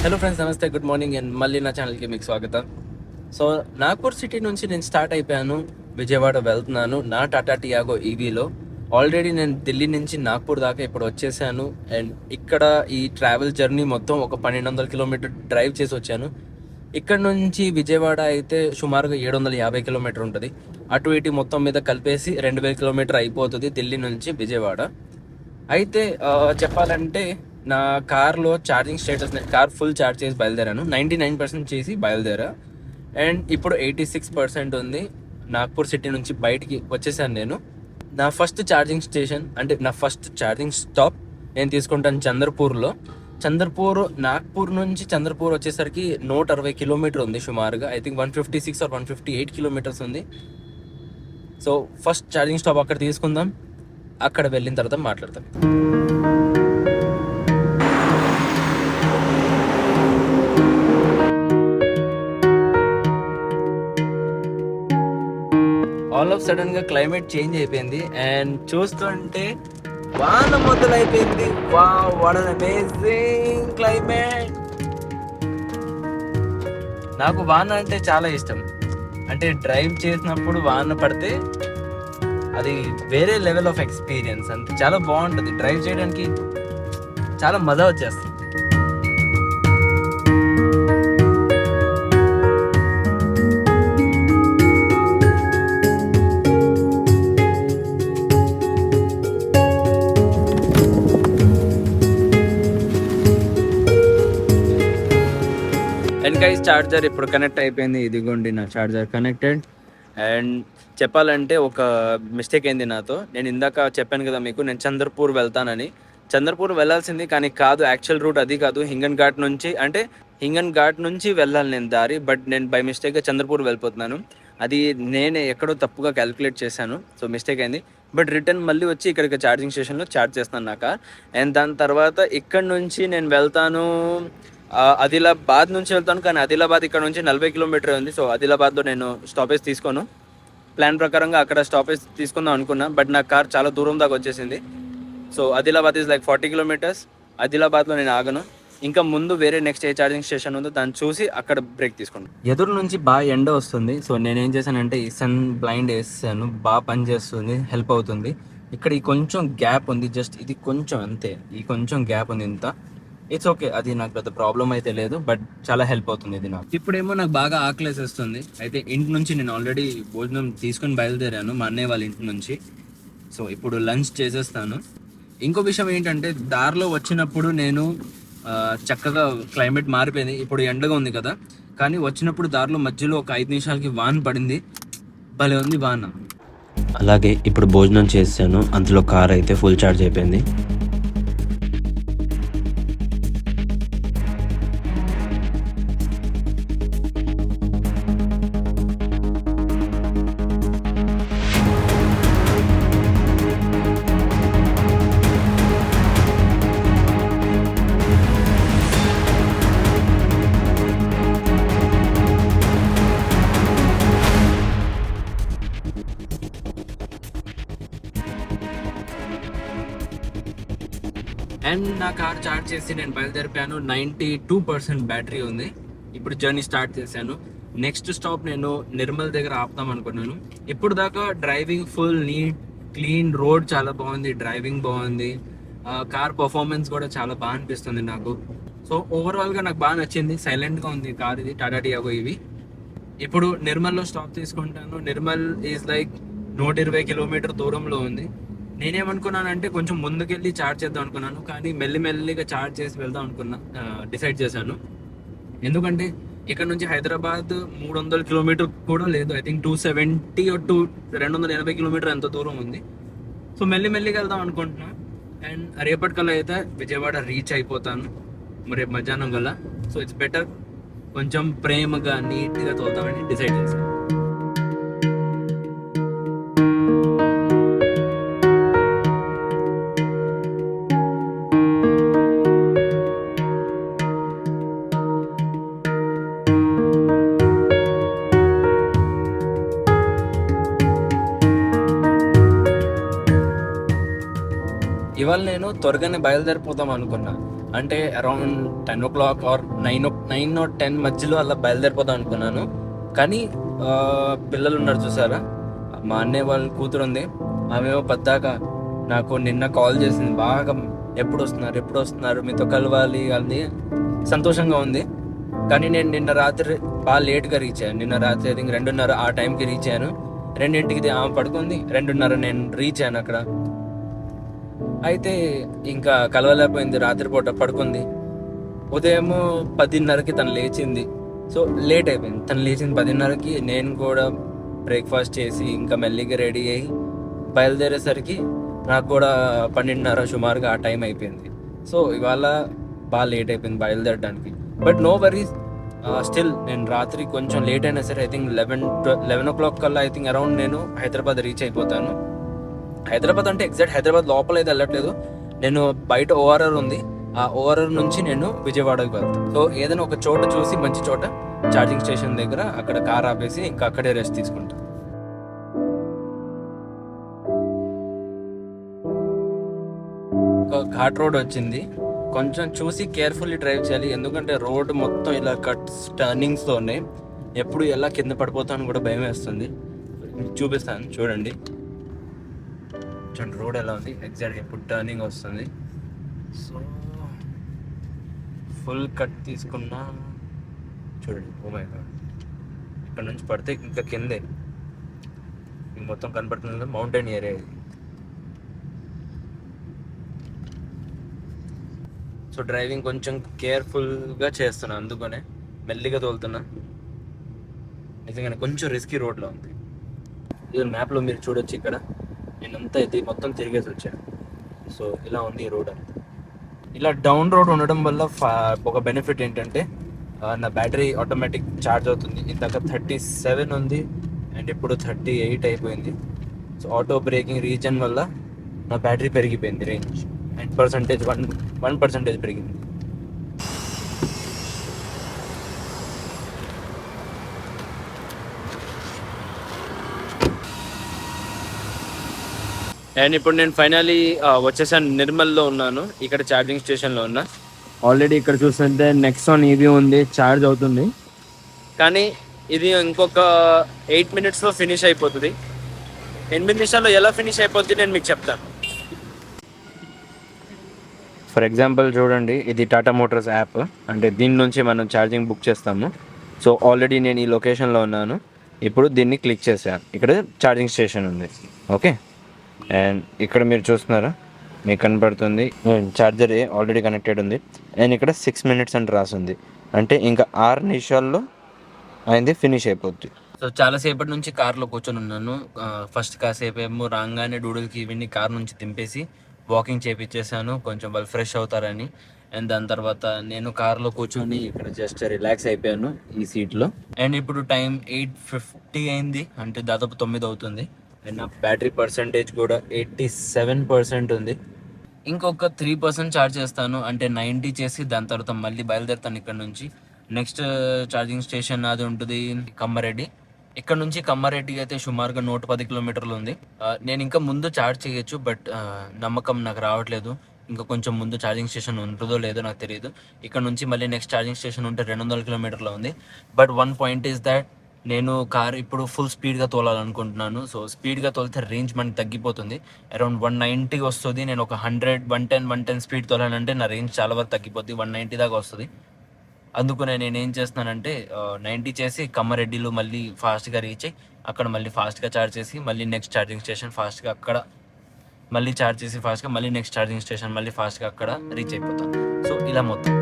హలో ఫ్రెండ్స్, నమస్తే, గుడ్ మార్నింగ్ అండ్ మళ్ళీ నా ఛానల్కి మీకు స్వాగతం. సో నాగ్పూర్ సిటీ నుంచి నేను స్టార్ట్ అయిపోయాను, విజయవాడ వెళ్తున్నాను నా టాటా టియాగో ఈవీలో. ఆల్రెడీ నేను ఢిల్లీ నుంచి నాగ్పూర్ దాకా ఇప్పుడు వచ్చేసాను అండ్ ఇక్కడ ఈ ట్రావెల్ జర్నీ మొత్తం ఒక 1200 కిలోమీటర్ డ్రైవ్ చేసి వచ్చాను. ఇక్కడ నుంచి విజయవాడ అయితే సుమారుగా 750 కిలోమీటర్ ఉంటుంది. అటు ఇటు మొత్తం మీద కలిపేసి 2000 కిలోమీటర్ అయిపోతుంది ఢిల్లీ నుంచి విజయవాడ. అయితే చెప్పాలంటే నా కార్లో charging status, car full charge చేసి బయలుదేరాను, 99% చేసి బయలుదేరా అండ్ ఇప్పుడు 86% ఉంది. నాగ్పూర్ సిటీ నుంచి బయటికి వచ్చేసాను నేను. నా ఫస్ట్ ఛార్జింగ్ స్టేషన్ అంటే నా ఫస్ట్ ఛార్జింగ్ స్టాప్ నేను తీసుకుంటాను చంద్రపూర్లో. నాగ్పూర్ నుంచి చంద్రపూర్ వచ్చేసరికి 160 కిలోమీటర్ ఉంది సుమారుగా. ఐ థింక్ 156 or 158 కిలోమీటర్స్ ఉంది. సో ఫస్ట్ ఛార్జింగ్ స్టాప్ అక్కడ తీసుకుందాం, అక్కడ వెళ్ళిన తర్వాత మాట్లాడతాం. ఆల్ ఆఫ్ సడన్ గా క్లైమేట్ చేంజ్ అయిపోయింది అండ్ చూస్తుంటే వాన మొదలైపోయింది. Wow, what an amazing climate. నాకు వాన అంటే చాలా ఇష్టం. అంటే డ్రైవ్ చేసినప్పుడు వాన పడితే అది వేరే లెవెల్ ఆఫ్ ఎక్స్పీరియన్స్. అంతే, చాలా బాగుంటుంది డ్రైవ్ చేయడానికి, చాలా మజా వచ్చేస్తుంది. అండ్ గైస్ చార్జర్ ఇప్పుడు కనెక్ట్ అయిపోయింది. ఇదిగోండి నా చార్జర్ కనెక్టెడ్. అండ్ చెప్పాలంటే ఒక మిస్టేక్ అయింది నాతో. నేను ఇందాక చెప్పాను కదా మీకు, నేను చంద్రపూర్ వెళ్తానని. చంద్రపూర్ వెళ్ళాల్సింది కానీ కాదు, యాక్చువల్ రూట్ అది కాదు. హింగన్ ఘాట్ నుంచి, అంటే హింగన్ ఘాట్ నుంచి వెళ్ళాలి నేను దారి, బట్ నేను బై మిస్టేక్గా చంద్రపూర్ వెళ్ళిపోతున్నాను. అది నేనే ఎక్కడో తప్పుగా క్యాలిక్యులేట్ చేశాను, సో మిస్టేక్ అయింది. బట్ రిటర్న్ మళ్ళీ వచ్చి ఇక్కడికి ఛార్జింగ్ స్టేషన్లో ఛార్జ్ చేస్తాను నా కార్. అండ్ దాని తర్వాత ఇక్కడ నుంచి నేను వెళ్తాను ఆదిలాబాద్ నుంచి వెళ్తాను. కానీ ఆదిలాబాద్ ఇక్కడ నుంచి 40 కిలోమీటర్ ఉంది. సో ఆదిలాబాద్లో నేను స్టాపేజ్ తీసుకోను. ప్లాన్ ప్రకారంగా అక్కడ స్టాపేజ్ తీసుకుందాం అనుకున్నా, బట్ నా కార్ చాలా దూరం దాకా వచ్చేసింది. So Adilabad is like 40 kilometres. ఆదిలాబాద్లో నేను ఆగను. ఇంకా ముందు వేరే నెక్స్ట్ ఏ ఛార్జింగ్ స్టేషన్ ఉందో దాన్ని చూసి అక్కడ బ్రేక్ తీసుకుంటాను. ఎదురు నుంచి బాగా ఎండ వస్తుంది. సో నేనేం చేశానంటే ఈ సన్ బ్లైండ్ వేసాను, బాగా పనిచేస్తుంది, హెల్ప్ అవుతుంది. ఇక్కడ ఈ కొంచెం గ్యాప్ ఉంది, జస్ట్ ఇది కొంచెం అంతే, ఈ కొంచెం గ్యాప్ ఉంది ఇంత. ఇట్స్ ఓకే, అది నాకు పెద్ద ప్రాబ్లం అయితే లేదు, బట్ చాలా హెల్ప్ అవుతుంది ఇది నాకు. ఇప్పుడేమో నాకు బాగా ఆకలేసేస్తుంది. అయితే ఇంటి నుంచి నేను ఆల్రెడీ భోజనం తీసుకొని బయలుదేరాను మా అన్నయ్య వాళ్ళ ఇంటి నుంచి. సో ఇప్పుడు లంచ్ చేసేస్తాను. ఇంకో విషయం ఏంటంటే దారిలో వచ్చినప్పుడు నేను చక్కగా క్లైమేట్ మారిపోయింది, ఇప్పుడు ఎండగా ఉంది కదా, కానీ వచ్చినప్పుడు దారిలో మధ్యలో ఒక 5 నిమిషాలకి వాన పడింది, భలే ఉంది వాన. అలాగే ఇప్పుడు భోజనం చేశాను, అందులో కార్ అయితే ఫుల్ ఛార్జ్ అయిపోయింది. అండ్ నా కార్ చార్జ్ చేసి నేను బయలుదేరిపోయాను. 92% బ్యాటరీ ఉంది. ఇప్పుడు జర్నీ స్టార్ట్ చేశాను. నెక్స్ట్ స్టాప్ నేను నిర్మల్ దగ్గర ఆపుతాం అనుకున్నాను. ఇప్పుడు దాకా driving full neat clean, road చాలా బాగుంది, డ్రైవింగ్ బాగుంది, కార్ పర్ఫార్మెన్స్ కూడా చాలా బాగా అనిపిస్తుంది నాకు. సో ఓవరాల్గా నాకు బాగా నచ్చింది. సైలెంట్గా ఉంది కార్, ఇది టాటా టియాగో ఇవి. ఇప్పుడు నిర్మల్లో స్టాప్ తీసుకుంటాను. నిర్మల్ ఈజ్ లైక్ 120 కిలోమీటర్ దూరంలో ఉంది. నేనేమనుకున్నానంటే కొంచెం ముందుకెళ్ళి ఛార్జ్ చేద్దాం అనుకున్నాను, కానీ మెల్లిమెల్లిగా ఛార్జ్ చేసి వెళ్దాం అనుకున్నా, డిసైడ్ చేశాను. ఎందుకంటే ఇక్కడ నుంచి హైదరాబాద్ 300 కిలోమీటర్ కూడా లేదు, ఐ థింక్ 270 or 280 కిలోమీటర్ ఎంత దూరం ఉంది. సో మెల్లిమెల్లిగా వెళ్దాం అనుకుంటున్నా. అండ్ రేపటికల్లా అయితే విజయవాడ రీచ్ అయిపోతాను, రేపు మధ్యాహ్నం కల్లా. సో ఇట్స్ బెటర్ కొంచెం ప్రేమగా నీట్గా తోలుతామని డిసైడ్ చేశాను. ఇవాళ నేను త్వరగానే బయలుదేరిపోదాం అనుకున్నా, అంటే అరౌండ్ 10 o'clock or 9 or 10 మధ్యలో అలా బయలుదేరిపోదాం అనుకున్నాను. కానీ పిల్లలు ఉన్నారు చూసారా, మా అన్నయ్య వాళ్ళ కూతురు ఉంది, ఆమెమో పద్దాక నాకు నిన్న కాల్ చేసింది, బాగా ఎప్పుడు వస్తున్నారు మీతో కలవాలి అని సంతోషంగా ఉంది. కానీ నేను నిన్న రాత్రి బాగా లేట్గా రీచ్ అయ్యాను. నిన్న రాత్రి ఐ థింక్ 2:30 ఆ టైంకి రీచ్ అయ్యాను. 2ంటికి ఆమె పడుకుంది, 2:30 నేను రీచ్ అయ్యాను అక్కడ. అయితే ఇంకా కలవలేకపోయింది, రాత్రిపూట పడుకుంది. ఉదయం 10:30కి తను లేచింది. సో లేట్ అయిపోయింది, తను లేచింది 10:30కి. నేను కూడా బ్రేక్ఫాస్ట్ చేసి ఇంకా మెల్లిగా రెడీ అయ్యి బయలుదేరేసరికి నాకు కూడా 12:30 సుమారుగా ఆ టైం అయిపోయింది. సో ఇవాళ బాగా లేట్ అయిపోయింది బయలుదేరడానికి. బట్ నో వరీస్, స్టిల్ నేను రాత్రి కొంచెం లేట్ అయినా సరే ఐ థింక్ 11 o'clock కల్లా ఐ థింక్ అరౌండ్ నేను హైదరాబాద్ రీచ్ అయిపోతాను. హైదరాబాద్ అంటే ఎగ్జాక్ట్ హైదరాబాద్ లోపల అయితే వెళ్ళట్లేదు, నేను బయట ORR ఉంది, ఆ ORR నుంచి నేను విజయవాడకి వెళ్తాను. సో ఏదైనా ఒక చోట చూసి, మంచి చోట ఛార్జింగ్ స్టేషన్ దగ్గర అక్కడ కార్ ఆపేసి ఇంకా అక్కడే రెస్ట్ తీసుకుంటాను. ఒక ఘాట్ రోడ్ వచ్చింది, కొంచెం చూసి కేర్ఫుల్లీ డ్రైవ్ చేయాలి, ఎందుకంటే రోడ్ మొత్తం ఇలా కట్స్ టర్నింగ్స్తో ఉన్నాయి. ఎప్పుడు ఎలా కింద పడిపోతాను కూడా భయం వేస్తుంది. చూపిస్తాను చూడండి, రోడ్ ఎలా ఉంది, ఎగ్జాక్ట్ ఎప్పుడు టర్నింగ్ వస్తుంది. సో ఫుల్ కట్ తీసుకున్నా చూడండి. ఓ మై గాడ్, ఇక్కడ నుంచి పడితే ఇంకా కిందే మొత్తం కనపడుతుంది, మౌంటైన్ ఏరియా ఇది. సో డ్రైవింగ్ కొంచెం కేర్ఫుల్గా చేస్తున్నాను, అందుకనే మెల్లిగా తోలుతున్నా. నిజంగానే కొంచెం రిస్కీ రోడ్లో ఉంది. ఇది మ్యాప్లో మీరు చూడొచ్చు. ఇక్కడ నేనంతా ఇది మొత్తం తిరిగేసి వచ్చాను. సో ఇలా ఉంది ఈ రోడ్ అంతా. ఇలా డౌన్ రోడ్ ఉండడం వల్ల ఒక బెనిఫిట్ ఏంటంటే నా బ్యాటరీ ఆటోమేటిక్ ఛార్జ్ అవుతుంది. ఇందాక 37 ఉంది అండ్ ఇప్పుడు 38 అయిపోయింది. సో ఆటో బ్రేకింగ్ రీజన్ వల్ల నా బ్యాటరీ పెరిగిపోయింది, రేంజ్ అండ్ పర్సంటేజ్ 1% పెరిగింది. అండ్ ఇప్పుడు నేను ఫైనలీ వచ్చేసాను. నిర్మల్లో ఉన్నాను. ఇక్కడ ఛార్జింగ్ స్టేషన్లో ఉన్నా. ఆల్రెడీ ఇక్కడ చూస్తుంటే నెక్సాన్ ఈవీ ఉంది, ఛార్జ్ అవుతుంది. కానీ ఇది ఇంకొక 8 minutesలో ఫినిష్ అయిపోతుంది. 8 నిమిషాల్లో ఎలా ఫినిష్ అయిపోతుంది నేను మీకు చెప్తాను. ఫర్ ఎగ్జాంపుల్ చూడండి, ఇది టాటా మోటార్స్ యాప్. అంటే దీని నుంచి మనం ఛార్జింగ్ బుక్ చేస్తాము. సో ఆల్రెడీ నేను ఈ లొకేషన్లో ఉన్నాను. ఇప్పుడు దీన్ని క్లిక్ చేశాను. ఇక్కడ ఛార్జింగ్ స్టేషన్ ఉంది. ఓకే, అండ్ ఇక్కడ మీరు చూస్తున్నారా, మీకు కనపడుతుంది ఛార్జర్ ఆల్రెడీ కనెక్టెడ్ ఉంది. అండ్ ఇక్కడ 6 minutes అని రాసింది. అంటే ఇంకా 6 నిమిషాల్లో అయింది, ఫినిష్ అయిపోద్ది. సో చాలాసేపటి నుంచి కార్లో కూర్చొని ఉన్నాను. ఫస్ట్ కాసేపు ఏమో రాగానే డూడుల్కి ఇవన్నీ కార్ నుంచి దింపేసి వాకింగ్ చేపించేసాను, కొంచెం వాళ్ళు ఫ్రెష్ అవుతారని. అండ్ దాని తర్వాత నేను కార్లో కూర్చొని ఇక్కడ జస్ట్ రిలాక్స్ అయిపోయాను ఈ సీట్లో. అండ్ ఇప్పుడు టైం 8:50 అయింది, అంటే దాదాపు 9 అవుతుంది. అండ్ నా బ్యాటరీ పర్సంటేజ్ కూడా 87% ఉంది. ఇంకొక 3% ఛార్జ్ చేస్తాను, అంటే 90 చేసి దాని తర్వాత మళ్ళీ బయలుదేరుతాను ఇక్కడ నుంచి. నెక్స్ట్ ఛార్జింగ్ స్టేషన్ అది ఉంటుంది కమ్మారెడ్డి. ఇక్కడ నుంచి కమ్మారెడ్డికి అయితే సుమారుగా 110 కిలోమీటర్లు ఉంది. నేను ఇంకా ముందు ఛార్జ్ చేయొచ్చు, బట్ నమ్మకం నాకు రావట్లేదు. ఇంకా కొంచెం ముందు ఛార్జింగ్ స్టేషన్ ఉంటుందో లేదో నాకు తెలియదు. ఇక్కడ నుంచి మళ్ళీ నెక్స్ట్ ఛార్జింగ్ స్టేషన్ ఉంటే 200 కిలోమీటర్లు ఉంది. But one point is that నేను కార్ ఇప్పుడు ఫుల్ స్పీడ్గా తోలాలనుకుంటున్నాను. సో స్పీడ్గా తోలితే రేంజ్ మనకి తగ్గిపోతుంది. అరౌండ్ 190 వస్తుంది. నేను ఒక 100, 110 స్పీడ్ తోలాలంటే నా రేంజ్ చాలా వరకు తగ్గిపోద్ది, 190 దాకా వస్తుంది. అందుకనే నేను ఏం చేస్తున్నానంటే 90 చేసి కమ్మారెడ్డిలో మళ్ళీ ఫాస్ట్గా రీచ్ అయ్యి అక్కడ మళ్ళీ ఫాస్ట్గా ఛార్జ్ చేసి మళ్ళీ నెక్స్ట్ ఛార్జింగ్ స్టేషన్ ఫాస్ట్గా అక్కడ మళ్ళీ ఛార్జ్ చేసి ఫాస్ట్గా మళ్ళీ నెక్స్ట్ ఛార్జింగ్ స్టేషన్ మళ్ళీ ఫాస్ట్గా అక్కడ రీచ్ అయిపోతాను. సో ఇలా మొత్తం.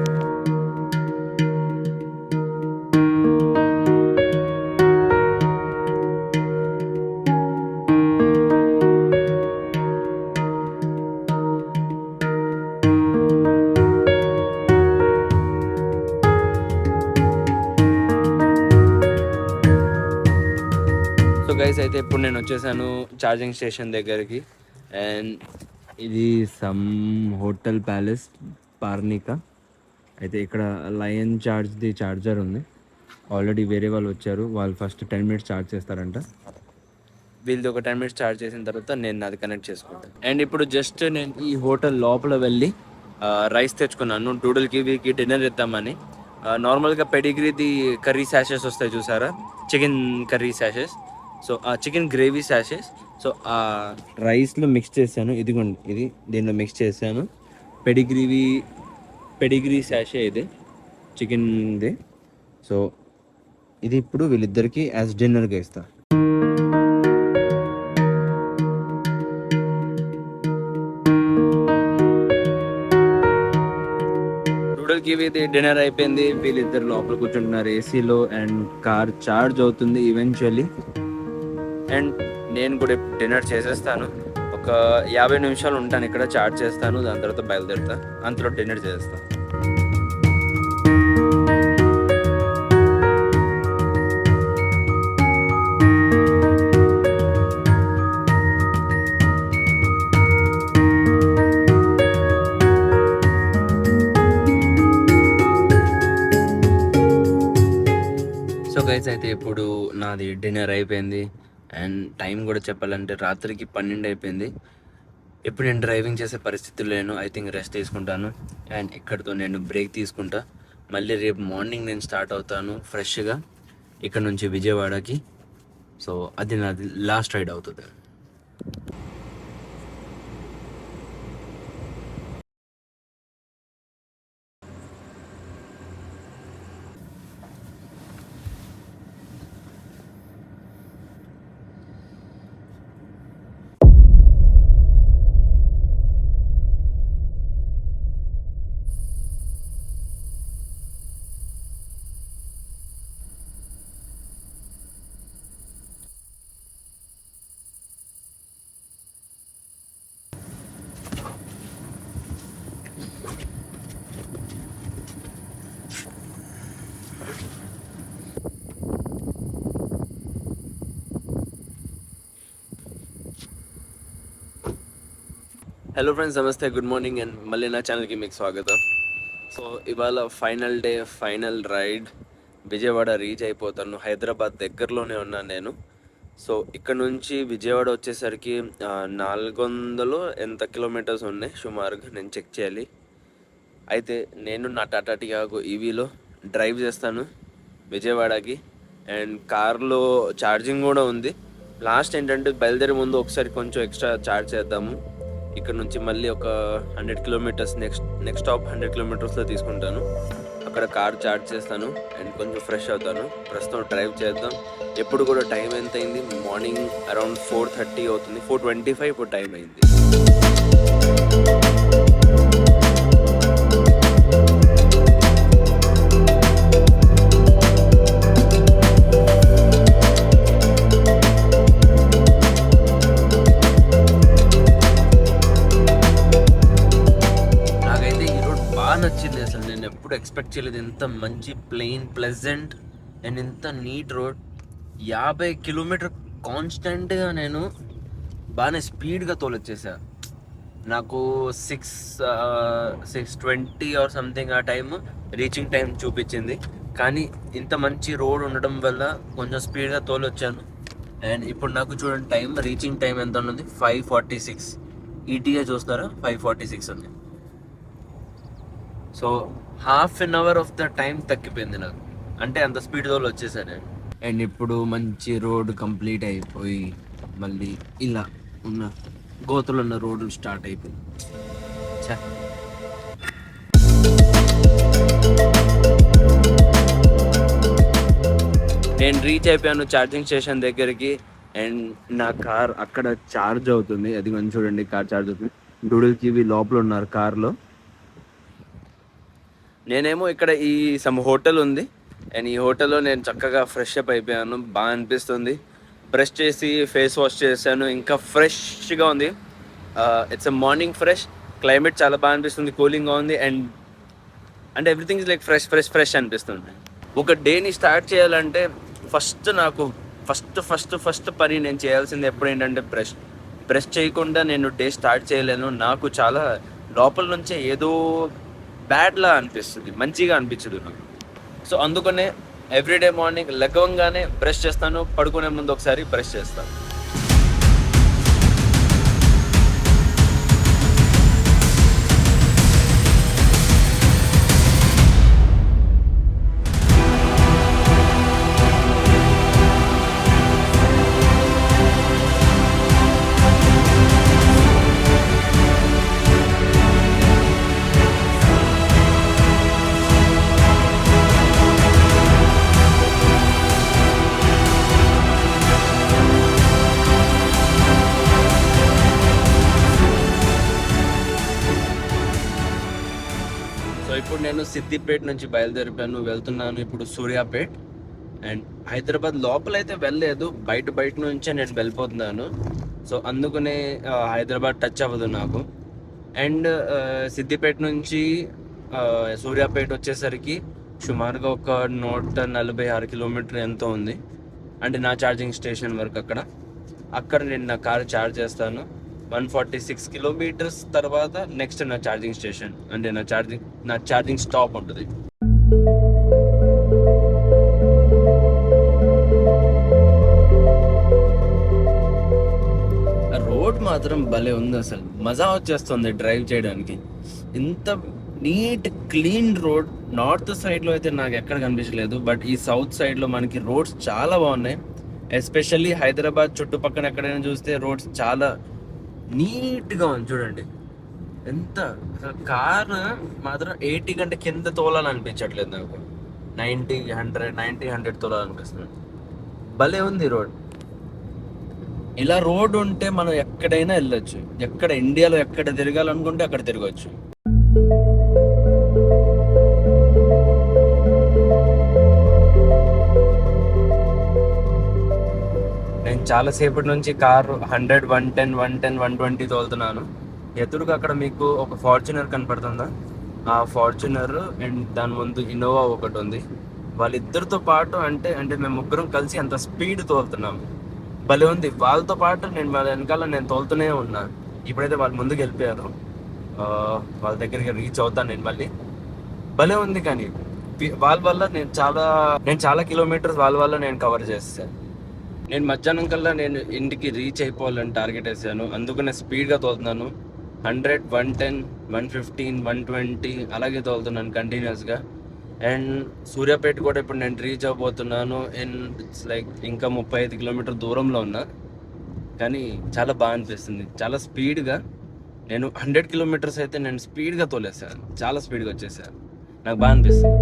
గైస్ అయితే ఇప్పుడు నేను వచ్చేసాను ఛార్జింగ్ స్టేషన్ దగ్గరికి. అండ్ ఇది సమ్ హోటల్ ప్యాలెస్ పార్నికా. అయితే ఇక్కడ లయన్ ఛార్జ్ది ఛార్జర్ ఉంది. ఆల్రెడీ వేరే వాళ్ళు వచ్చారు, వాళ్ళు ఫస్ట్ 10 minutes ఛార్జ్ చేస్తారంట. వీళ్ళది ఒక 10 minutes ఛార్జ్ చేసిన తర్వాత నేను అది కనెక్ట్ చేసుకుంటాను. అండ్ ఇప్పుడు జస్ట్ నేను ఈ హోటల్ లోపల వెళ్ళి రైస్ తెచ్చుకున్నాను. డూడుల్కి వీకి డిన్నర్ ఇద్దామని. నార్మల్గా పెడిగ్రీది కర్రీ శాషెస్ వస్తాయి చూసారా, చికెన్ కర్రీ శాషెస్. సో ఆ చికెన్ గ్రేవీ శాషెస్, సో ఆ రైస్లో మిక్స్ చేశాను. ఇదిగోండి, ఇది దీనిలో మిక్స్ చేశాను. పెడిగ్రీ శాషే ఇది చికెన్ది. సో ఇది ఇప్పుడు వీళ్ళిద్దరికి యాజ్ డిన్నర్గా ఇస్తా. డూడుల్కి ఇది డిన్నర్ అయిపోయింది. వీళ్ళిద్దరు లోపల కూర్చుంటున్నారు ఏసీలో అండ్ కార్ ఛార్జ్ అవుతుంది ఈవెన్చువల్లీ. అండ్ నేను కూడా డిన్నర్ చేసేస్తాను. ఒక 50 నిమిషాలు ఉంటాను ఇక్కడ, ఛార్జ్ చేస్తాను, దాని తర్వాత బయలుదేరుతా. అంతలో డిన్నర్ చేస్తాను. సో గైస్ అయితే ఇప్పుడు నాది డిన్నర్ అయిపోయింది. అండ్ టైం కూడా చెప్పాలంటే రాత్రికి 12 అయిపోయింది. ఇప్పుడు నేను డ్రైవింగ్ చేసే పరిస్థితుల్లో లేను. ఐ థింక్ రెస్ట్ తీసుకుంటాను. అండ్ ఇక్కడితో నేను బ్రేక్ తీసుకుంటా. మళ్ళీ రేపు మార్నింగ్ నేను స్టార్ట్ అవుతాను ఫ్రెష్గా ఇక్కడ నుంచి విజయవాడకి. సో అది నాది లాస్ట్ రైడ్ అవుతుంది. హలో ఫ్రెండ్స్, నమస్తే, గుడ్ మార్నింగ్ అండ్ మళ్ళీ నా ఛానల్కి మీకు స్వాగతం. సో ఇవాళ final day, final ride. Vijayawada reach అయిపోతాను. హైదరాబాద్ దగ్గరలోనే ఉన్నాను నేను. సో ఇక్కడ నుంచి విజయవాడ వచ్చేసరికి 400 ఎంత కిలోమీటర్స్ ఉన్నాయి సుమారుగా, నేను చెక్ చేయాలి. అయితే నేను నా టాటా టియాగో ఈవీలో డ్రైవ్ చేస్తాను విజయవాడకి. అండ్ కార్లో ఛార్జింగ్ కూడా ఉంది. లాస్ట్ ఏంటంటే బయలుదేరే ముందు ఒకసారి కొంచెం ఎక్స్ట్రా ఛార్జ్ చేద్దాము. ఇక్కడ నుంచి మళ్ళీ ఒక 100 కిలోమీటర్స్ నెక్స్ట్ స్టాప్ 100 కిలోమీటర్స్లో తీసుకుంటాను. అక్కడ కార్ ఛార్జ్ చేస్తాను అండ్ కొంచెం ఫ్రెష్ అవుతాను. ప్రస్తుతం డ్రైవ్ చేద్దాం. ఎప్పుడు కూడా టైం ఎంత అయింది? మార్నింగ్ అరౌండ్ 4:30 అవుతుంది. 4:25 ఇప్పుడు టైం అయింది. నచ్చింది అసలు. నేను ఎప్పుడు ఎక్స్పెక్ట్ చేయలేదు ఇంత మంచి ప్లెయిన్, ప్లెజెంట్ అండ్ ఇంత నీట్ రోడ్. 50 కిలోమీటర్ కాన్స్టెంట్గా నేను బాగానే స్పీడ్గా తోలొచ్చేసా. నాకు 6:20 ఆర్ సంథింగ్ ఆ టైం రీచింగ్ టైం చూపించింది. కానీ ఇంత మంచి రోడ్ ఉండడం వల్ల కొంచెం స్పీడ్గా తోలొచ్చాను. అండ్ ఇప్పుడు నాకు చూడండి టైం, రీచింగ్ టైం ఎంత ఉన్నది? 5:46. ఈటీఏ చూస్తారా? 5:46 ఉంది. So ½ an hour of the time తగ్గిపోయింది నాకు. అంటే అంత స్పీడ్ తోలు వచ్చేసాను నేను. అండ్ ఇప్పుడు మంచి రోడ్ కంప్లీట్ అయిపోయి మళ్ళీ ఇలా ఉన్న గోతులు ఉన్న రోడ్లు స్టార్ట్ అయిపోయింది. నేను రీచ్ అయిపోయాను ఛార్జింగ్ స్టేషన్ దగ్గరికి. అండ్ నా కార్ అక్కడ ఛార్జ్ అవుతుంది. అది కొంచెం చూడండి, కార్ ఛార్జ్ అవుతుంది. డూడిల్కి ఇవి లోపల ఉన్నారు కార్లో. నేనేమో ఇక్కడ ఈ సమ్ హోటల్ ఉంది అండ్ ఈ హోటల్లో నేను చక్కగా ఫ్రెష్ అప్ అయిపోయాను. బాగా అనిపిస్తుంది. బ్రష్ చేసి ఫేస్ వాష్ చేశాను. ఇంకా ఫ్రెష్గా ఉంది. It's a morning fresh. Climate చాలా బాగా అనిపిస్తుంది, కూలింగ్గా ఉంది. And everything is like fresh అనిపిస్తుంది. ఒక డేని స్టార్ట్ చేయాలంటే నాకు ఫస్ట్ పని నేను చేయాల్సింది ఎప్పుడు ఏంటంటే బ్రష్ చేయకుండా నేను డే స్టార్ట్ చేయలేను. నాకు చాలా లోపల నుంచే ఏదో బ్యాడ్లా అనిపిస్తుంది, మంచిగా అనిపించదు నాకు. సో అందుకనే ఎవ్రీడే మార్నింగ్ లెగవంగానే బ్రష్ చేస్తాను. పడుకునే ముందు ఒకసారి బ్రష్ చేస్తాను. ఇప్పుడు నేను సిద్దిపేట నుంచి బయలుదేరిపోయాను, వెళ్తున్నాను ఇప్పుడు సూర్యాపేట్. అండ్ హైదరాబాద్ లోపల అయితే వెళ్ళలేదు, బయట నుంచే నేను వెళ్ళిపోతున్నాను. సో అందుకనే హైదరాబాద్ టచ్ అవ్వదు నాకు. అండ్ సిద్దిపేట నుంచి సూర్యాపేట వచ్చేసరికి సుమారుగా ఒక 146 కిలోమీటర్ ఎంతో ఉంది. అంటే నా ఛార్జింగ్ స్టేషన్ వరకు అక్కడ నేను నా కారు ఛార్జ్ చేస్తాను. 146 కిలోమీటర్స్ తర్వాత నెక్స్ట్ నా ఛార్జింగ్ స్టేషన్, అంటే నా ఛార్జింగ్ స్టాప్ ఉంటుంది. రోడ్ మాత్రం భలే ఉంది అసలు. మజా వచ్చేస్తుంది డ్రైవ్ చేయడానికి. ఇంత నీట్ క్లీన్ రోడ్. నార్త్ సైడ్లో అయితే నాకు ఎక్కడ కనిపించలేదు, బట్ ఈ సౌత్ సైడ్లో మనకి రోడ్స్ చాలా బాగున్నాయి. ఎస్పెషల్లీ హైదరాబాద్ చుట్టుపక్కల ఎక్కడైనా చూస్తే రోడ్స్ చాలా నీట్గా ఉంది. చూడండి ఎంత అసలు. కారు మాత్రం 80 కంటే కింద తోలాలనిపించట్లేదు నాకు. 90-100 తోలాలనిపిస్తుంది. భలే ఉంది రోడ్. ఇలా రోడ్ ఉంటే మనం ఎక్కడైనా వెళ్ళొచ్చు. ఇండియాలో ఎక్కడ తిరగాలనుకుంటే అక్కడ తిరగచ్చు. నేను చాలాసేపటి నుంచి కారు 100, 110, 120 తోలుతున్నాను. ఎదురుగా అక్కడ మీకు ఒక ఫార్చునర్ కనపడుతుందా? ఆ ఫార్చునర్ అండ్ దాని ముందు ఇన్నోవా ఒకటి ఉంది. వాళ్ళిద్దరితో పాటు అంటే మేము ముగ్గురం కలిసి అంత స్పీడ్ తోలుతున్నాము. భలే ఉంది. వాళ్ళతో పాటు వాళ్ళ వెనకాల నేను తోలుతూనే ఉన్నాను. ఇప్పుడైతే వాళ్ళు ముందుకు వెళ్ళిపోయారు. వాళ్ళ దగ్గరికి రీచ్ అవుతాను నేను మళ్ళీ. భలే ఉంది, కానీ వాళ్ళ వల్ల నేను చాలా కిలోమీటర్స్ వాళ్ళ వల్ల నేను కవర్ చేస్తాను. నేను మధ్యాహ్నం కల్లా నేను ఇంటికి రీచ్ అయిపోవాలని టార్గెట్ వేసాను. అందుకనే స్పీడ్గా తోలుతున్నాను. 100, 110, 115, 120 అలాగే తోలుతున్నాను కంటిన్యూస్గా. అండ్ సూర్యాపేట కూడా ఇప్పుడు నేను రీచ్ అవబోతున్నాను. అండ్ ఇట్స్ లైక్ ఇంకా 35 కిలోమీటర్ దూరంలో ఉన్నా, కానీ చాలా బాగా అనిపిస్తుంది. చాలా స్పీడ్గా నేను 100 కిలోమీటర్స్ అయితే నేను స్పీడ్గా తోలేసాను. చాలా స్పీడ్గా వచ్చేసాను. నాకు బాగా అనిపిస్తుంది.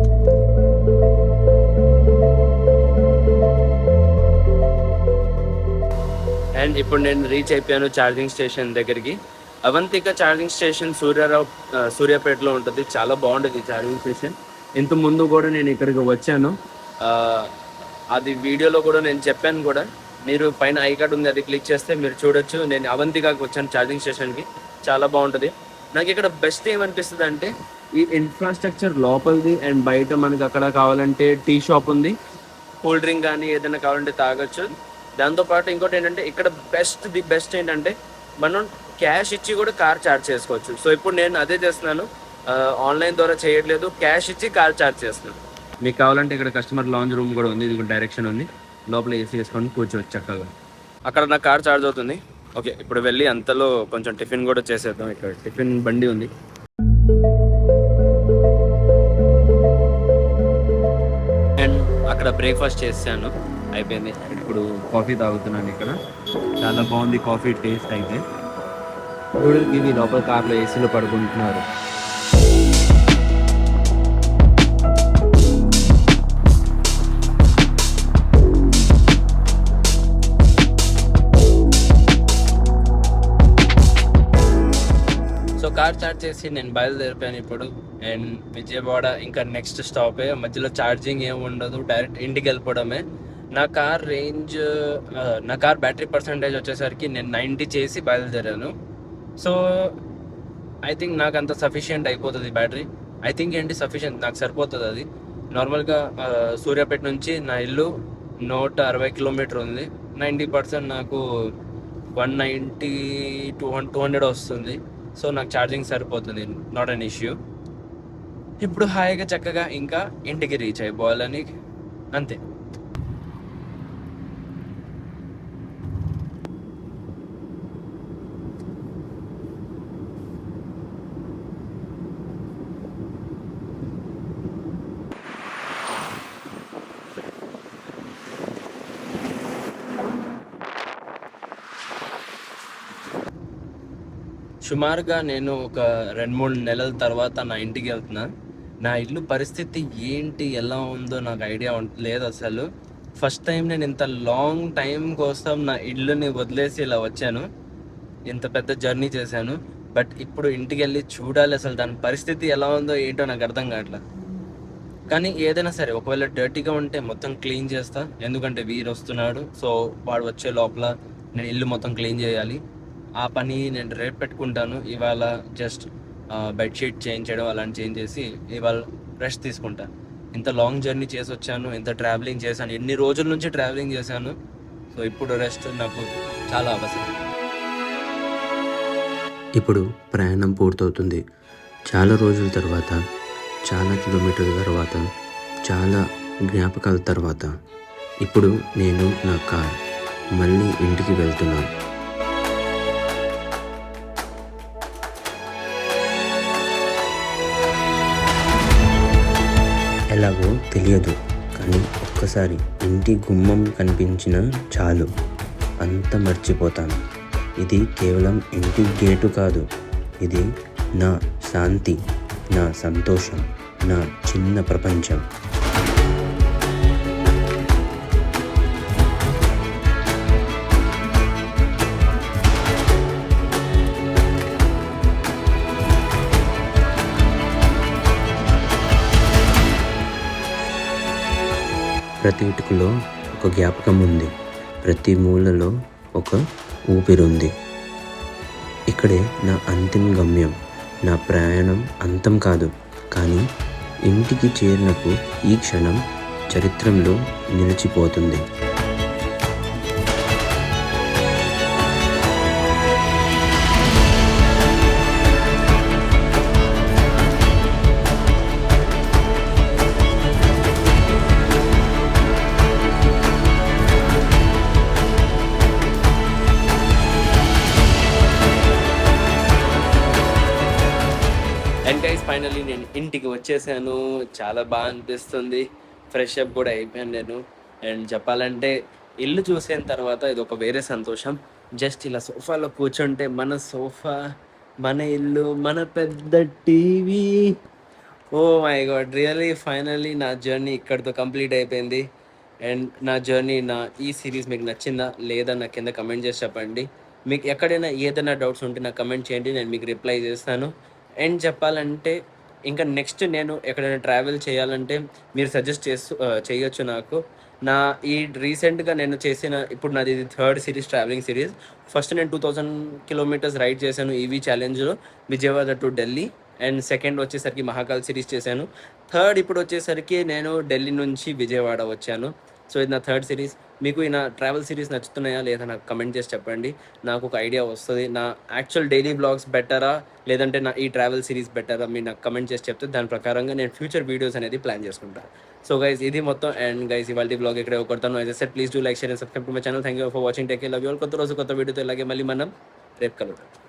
అండ్ ఇప్పుడు నేను రీచ్ అయిపోయాను ఛార్జింగ్ స్టేషన్ దగ్గరికి. అవంతిక ఛార్జింగ్ స్టేషన్ సూర్యాపేటలో ఉంటుంది. చాలా బాగుంటుంది ఈ ఛార్జింగ్ స్టేషన్. ఇంత ముందు కూడా నేను ఇక్కడికి వచ్చాను. అది వీడియోలో కూడా నేను చెప్పాను కూడా. మీరు పైన ఐ కార్డ్ ఉంది, అది క్లిక్ చేస్తే మీరు చూడొచ్చు. నేను అవంతికాకి వచ్చాను ఛార్జింగ్ స్టేషన్కి. చాలా బాగుంటుంది. నాకు ఇక్కడ బెస్ట్ ఏమనిపిస్తుంది అంటే ఈ ఇన్ఫ్రాస్ట్రక్చర్ లోపలిది అండ్ బయట మనకి అక్కడ కావాలంటే టీ షాప్ ఉంది, కూల్ డ్రింక్ కానీ ఏదైనా కావాలంటే తాగొచ్చు. దాంతోపాటు ఇంకోటి ఏంటంటే ఇక్కడ ది బెస్ట్ ఏంటంటే మనం క్యాష్ ఇచ్చి కూడా కార్ ఛార్జ్ చేసుకోవచ్చు. సో ఇప్పుడు నేను అదే చేస్తున్నాను. ఆన్లైన్ ద్వారా చేయట్లేదు, క్యాష్ ఇచ్చి కార్ ఛార్జ్ చేస్తున్నాను. మీకు కావాలంటే ఇక్కడ కస్టమర్ లాంజ్ రూమ్ కూడా ఉంది. ఇది డైరెక్షన్ ఉంది, లోపల ఏసీ వేసుకొని కూర్చోవచ్చు చక్కగా. అక్కడ నా కార్ ఛార్జ్ అవుతుంది. ఓకే, ఇప్పుడు వెళ్ళి అంతలో కొంచెం టిఫిన్ కూడా చేసేద్దాం. ఇక్కడ టిఫిన్ బండి ఉంది. అండ్ అక్కడ బ్రేక్ఫాస్ట్ చేశాను, అయిపోయింది. ఇప్పుడు కాఫీ తాగుతున్నాను. ఇక్కడ చాలా బాగుంది కాఫీ టేస్ట్ అయితే. ఇది లోపల కార్లో ఏసీలో పడుకుంటున్నారు. సో కార్ చార్జ్ చేసి నేను బయలుదేరిపోయాను ఇప్పుడు. అండ్ విజయవాడ ఇంకా నెక్స్ట్ స్టాపే. మధ్యలో ఛార్జింగ్ ఏమి ఉండదు, డైరెక్ట్ ఇంటికి వెళ్ళిపోవడమే. నా కార్ బ్యాటరీ పర్సంటేజ్ వచ్చేసరికి నేను 90 చేసి బయలుదేరాను. సో ఐ థింక్ నాకు అంత సఫిషియెంట్ అయిపోతుంది బ్యాటరీ. ఐ థింక్ సఫిషియెంట్, నాకు సరిపోతుంది అది. నార్మల్గా సూర్యాపేట నుంచి నా ఇల్లు 160 కిలోమీటర్ ఉంది. 90% నాకు 190, 200 వస్తుంది. సో నాకు ఛార్జింగ్ సరిపోతుంది, నాట్ అన్ ఇష్యూ. ఇప్పుడు హాయిగా చక్కగా ఇంకా ఇంటికి రీచ్ అయిపోవాలని అంతే. సుమారుగా నేను ఒక 2-3 నెలల తర్వాత నా ఇంటికి వెళ్తున్నా. నా ఇల్లు పరిస్థితి ఏంటి, ఎలా ఉందో నాకు ఐడియా లేదు అసలు. ఫస్ట్ టైం నేను ఇంత లాంగ్ టైం కోసం నా ఇల్లుని వదిలేసి ఇలా వచ్చాను. ఇంత పెద్ద జర్నీ చేశాను. బట్ ఇప్పుడు ఇంటికి వెళ్ళి చూడాలి అసలు దాని పరిస్థితి ఎలా ఉందో ఏంటో నాకు అర్థం కావట్లేదు. కానీ ఏదైనా సరే ఒకవేళ డర్టీగా ఉంటే మొత్తం క్లీన్ చేస్తా. ఎందుకంటే వీరు వస్తున్నాడు. సో వాడు వచ్చే లోపల నేను ఇల్లు మొత్తం క్లీన్ చేయాలి. ఆ పని నేను రేపు పెట్టుకుంటాను. ఇవాళ జస్ట్ బెడ్షీట్ చేంజ్ చేయడం అలాంటి చేంజ్ చేసి ఇవాళ రెస్ట్ తీసుకుంటాను. ఇంత లాంగ్ జర్నీ చేసి వచ్చాను, ఇంత ట్రావెలింగ్ చేశాను, ఎన్ని రోజుల నుంచి ట్రావెలింగ్ చేశాను. సో ఇప్పుడు రెస్ట్ నాకు చాలా అవసరం. ఇప్పుడు ప్రయాణం పూర్తవుతుంది. చాలా రోజుల తర్వాత, చాలా కిలోమీటర్ల తర్వాత, చాలా జ్ఞాపకాల తర్వాత ఇప్పుడు నేను నా కార్ మళ్ళీ ఇంటికి వెళ్తున్నాను. ఎలాగో తెలియదు, కానీ ఒక్కసారి ఇంటి గుమ్మం కనిపించినా చాలు, అంత మర్చిపోతాను. ఇది కేవలం ఇంటి గేటు కాదు, ఇది నా శాంతి, నా సంతోషం, నా చిన్న ప్రపంచం. ప్రతి ఇటుకలో ఒక జ్ఞాపకం ఉంది, ప్రతి మూలలో ఒక ఊపిరుంది. ఇక్కడే నా అంతిమ గమ్యం. నా ప్రయాణం అంతం కాదు, కానీ ఇంటికి చేరినప్పుడు ఈ క్షణం చరిత్రలో నిలిచిపోతుంది. ఫైనల్లీ నేను ఇంటికి వచ్చేసాను. చాలా బాగా అనిపిస్తుంది. ఫ్రెష్ అప్ కూడా అయిపోయాను నేను. అండ్ చెప్పాలంటే ఇల్లు చూసిన తర్వాత ఇది ఒక వేరే సంతోషం. జస్ట్ ఇలా సోఫాలో కూర్చుంటే మన సోఫా, మన ఇల్లు, మన పెద్ద TV. Oh my god! Really finally నా జర్నీ ఇక్కడితో కంప్లీట్ అయిపోయింది. అండ్ నా జర్నీ, నా ఈ సిరీస్ మీకు నచ్చిందా లేదా నా కింద కమెంట్ చేసి చెప్పండి. మీకు ఎక్కడైనా ఏదైనా డౌట్స్ ఉంటే నాకు కమెంట్ చేయండి, నేను మీకు రిప్లై చేస్తాను. అండ్ చెప్పాలంటే ఇంకా నెక్స్ట్ నేను ఎక్కడైనా ట్రావెల్ చేయాలంటే మీరు సజెస్ట్ చేయొచ్చు నాకు. నా ఈ రీసెంట్గా నేను చేసిన, ఇప్పుడు నాది ఇది third series, travelling series. First నేను 2000 కిలోమీటర్స్ రైడ్ చేశాను ఈవీ ఛాలెంజ్లో, Vijayawada to Delhi. And second వచ్చేసరికి మహాకాల్ సిరీస్ చేశాను. థర్డ్ ఇప్పుడు వచ్చేసరికి నేను ఢిల్లీ నుంచి విజయవాడ వచ్చాను. సో ఇది నా థర్డ్ సిరీస్. మీకు ఈ నా ట్రావెల్ సిరీస్ నచ్చుతున్నాయా లేదా నాకు కమెంట్ చేసి చెప్పండి. నాకు ఒక ఐడియా వస్తుంది, నా యాక్చువల్ డైలీ బ్లాగ్స్ బెటరా లేదంటే నా ఈ ట్రావెల్ సిరీస్ బెటరా, మీరు నాకు కమెంట్ చేసి చెప్తే దాని ప్రకారంగా నేను ఫ్యూచర్ వీడియోస్ అనేది ప్లాన్ చేసుకుంటాను. సో గైస్ ఇది మొత్తం. అండ్ గైస్ ఇవాళ బ్లాగ్ ఇక్కడ కొడతాను. As I said, please do like, share and subscribe to my channel. Thank you for watching. Take care, love you all. కొత్త రోజు కొత్త వీడియోతో ఇలాగే మళ్ళీ మనం రేపు కలుద్దాం.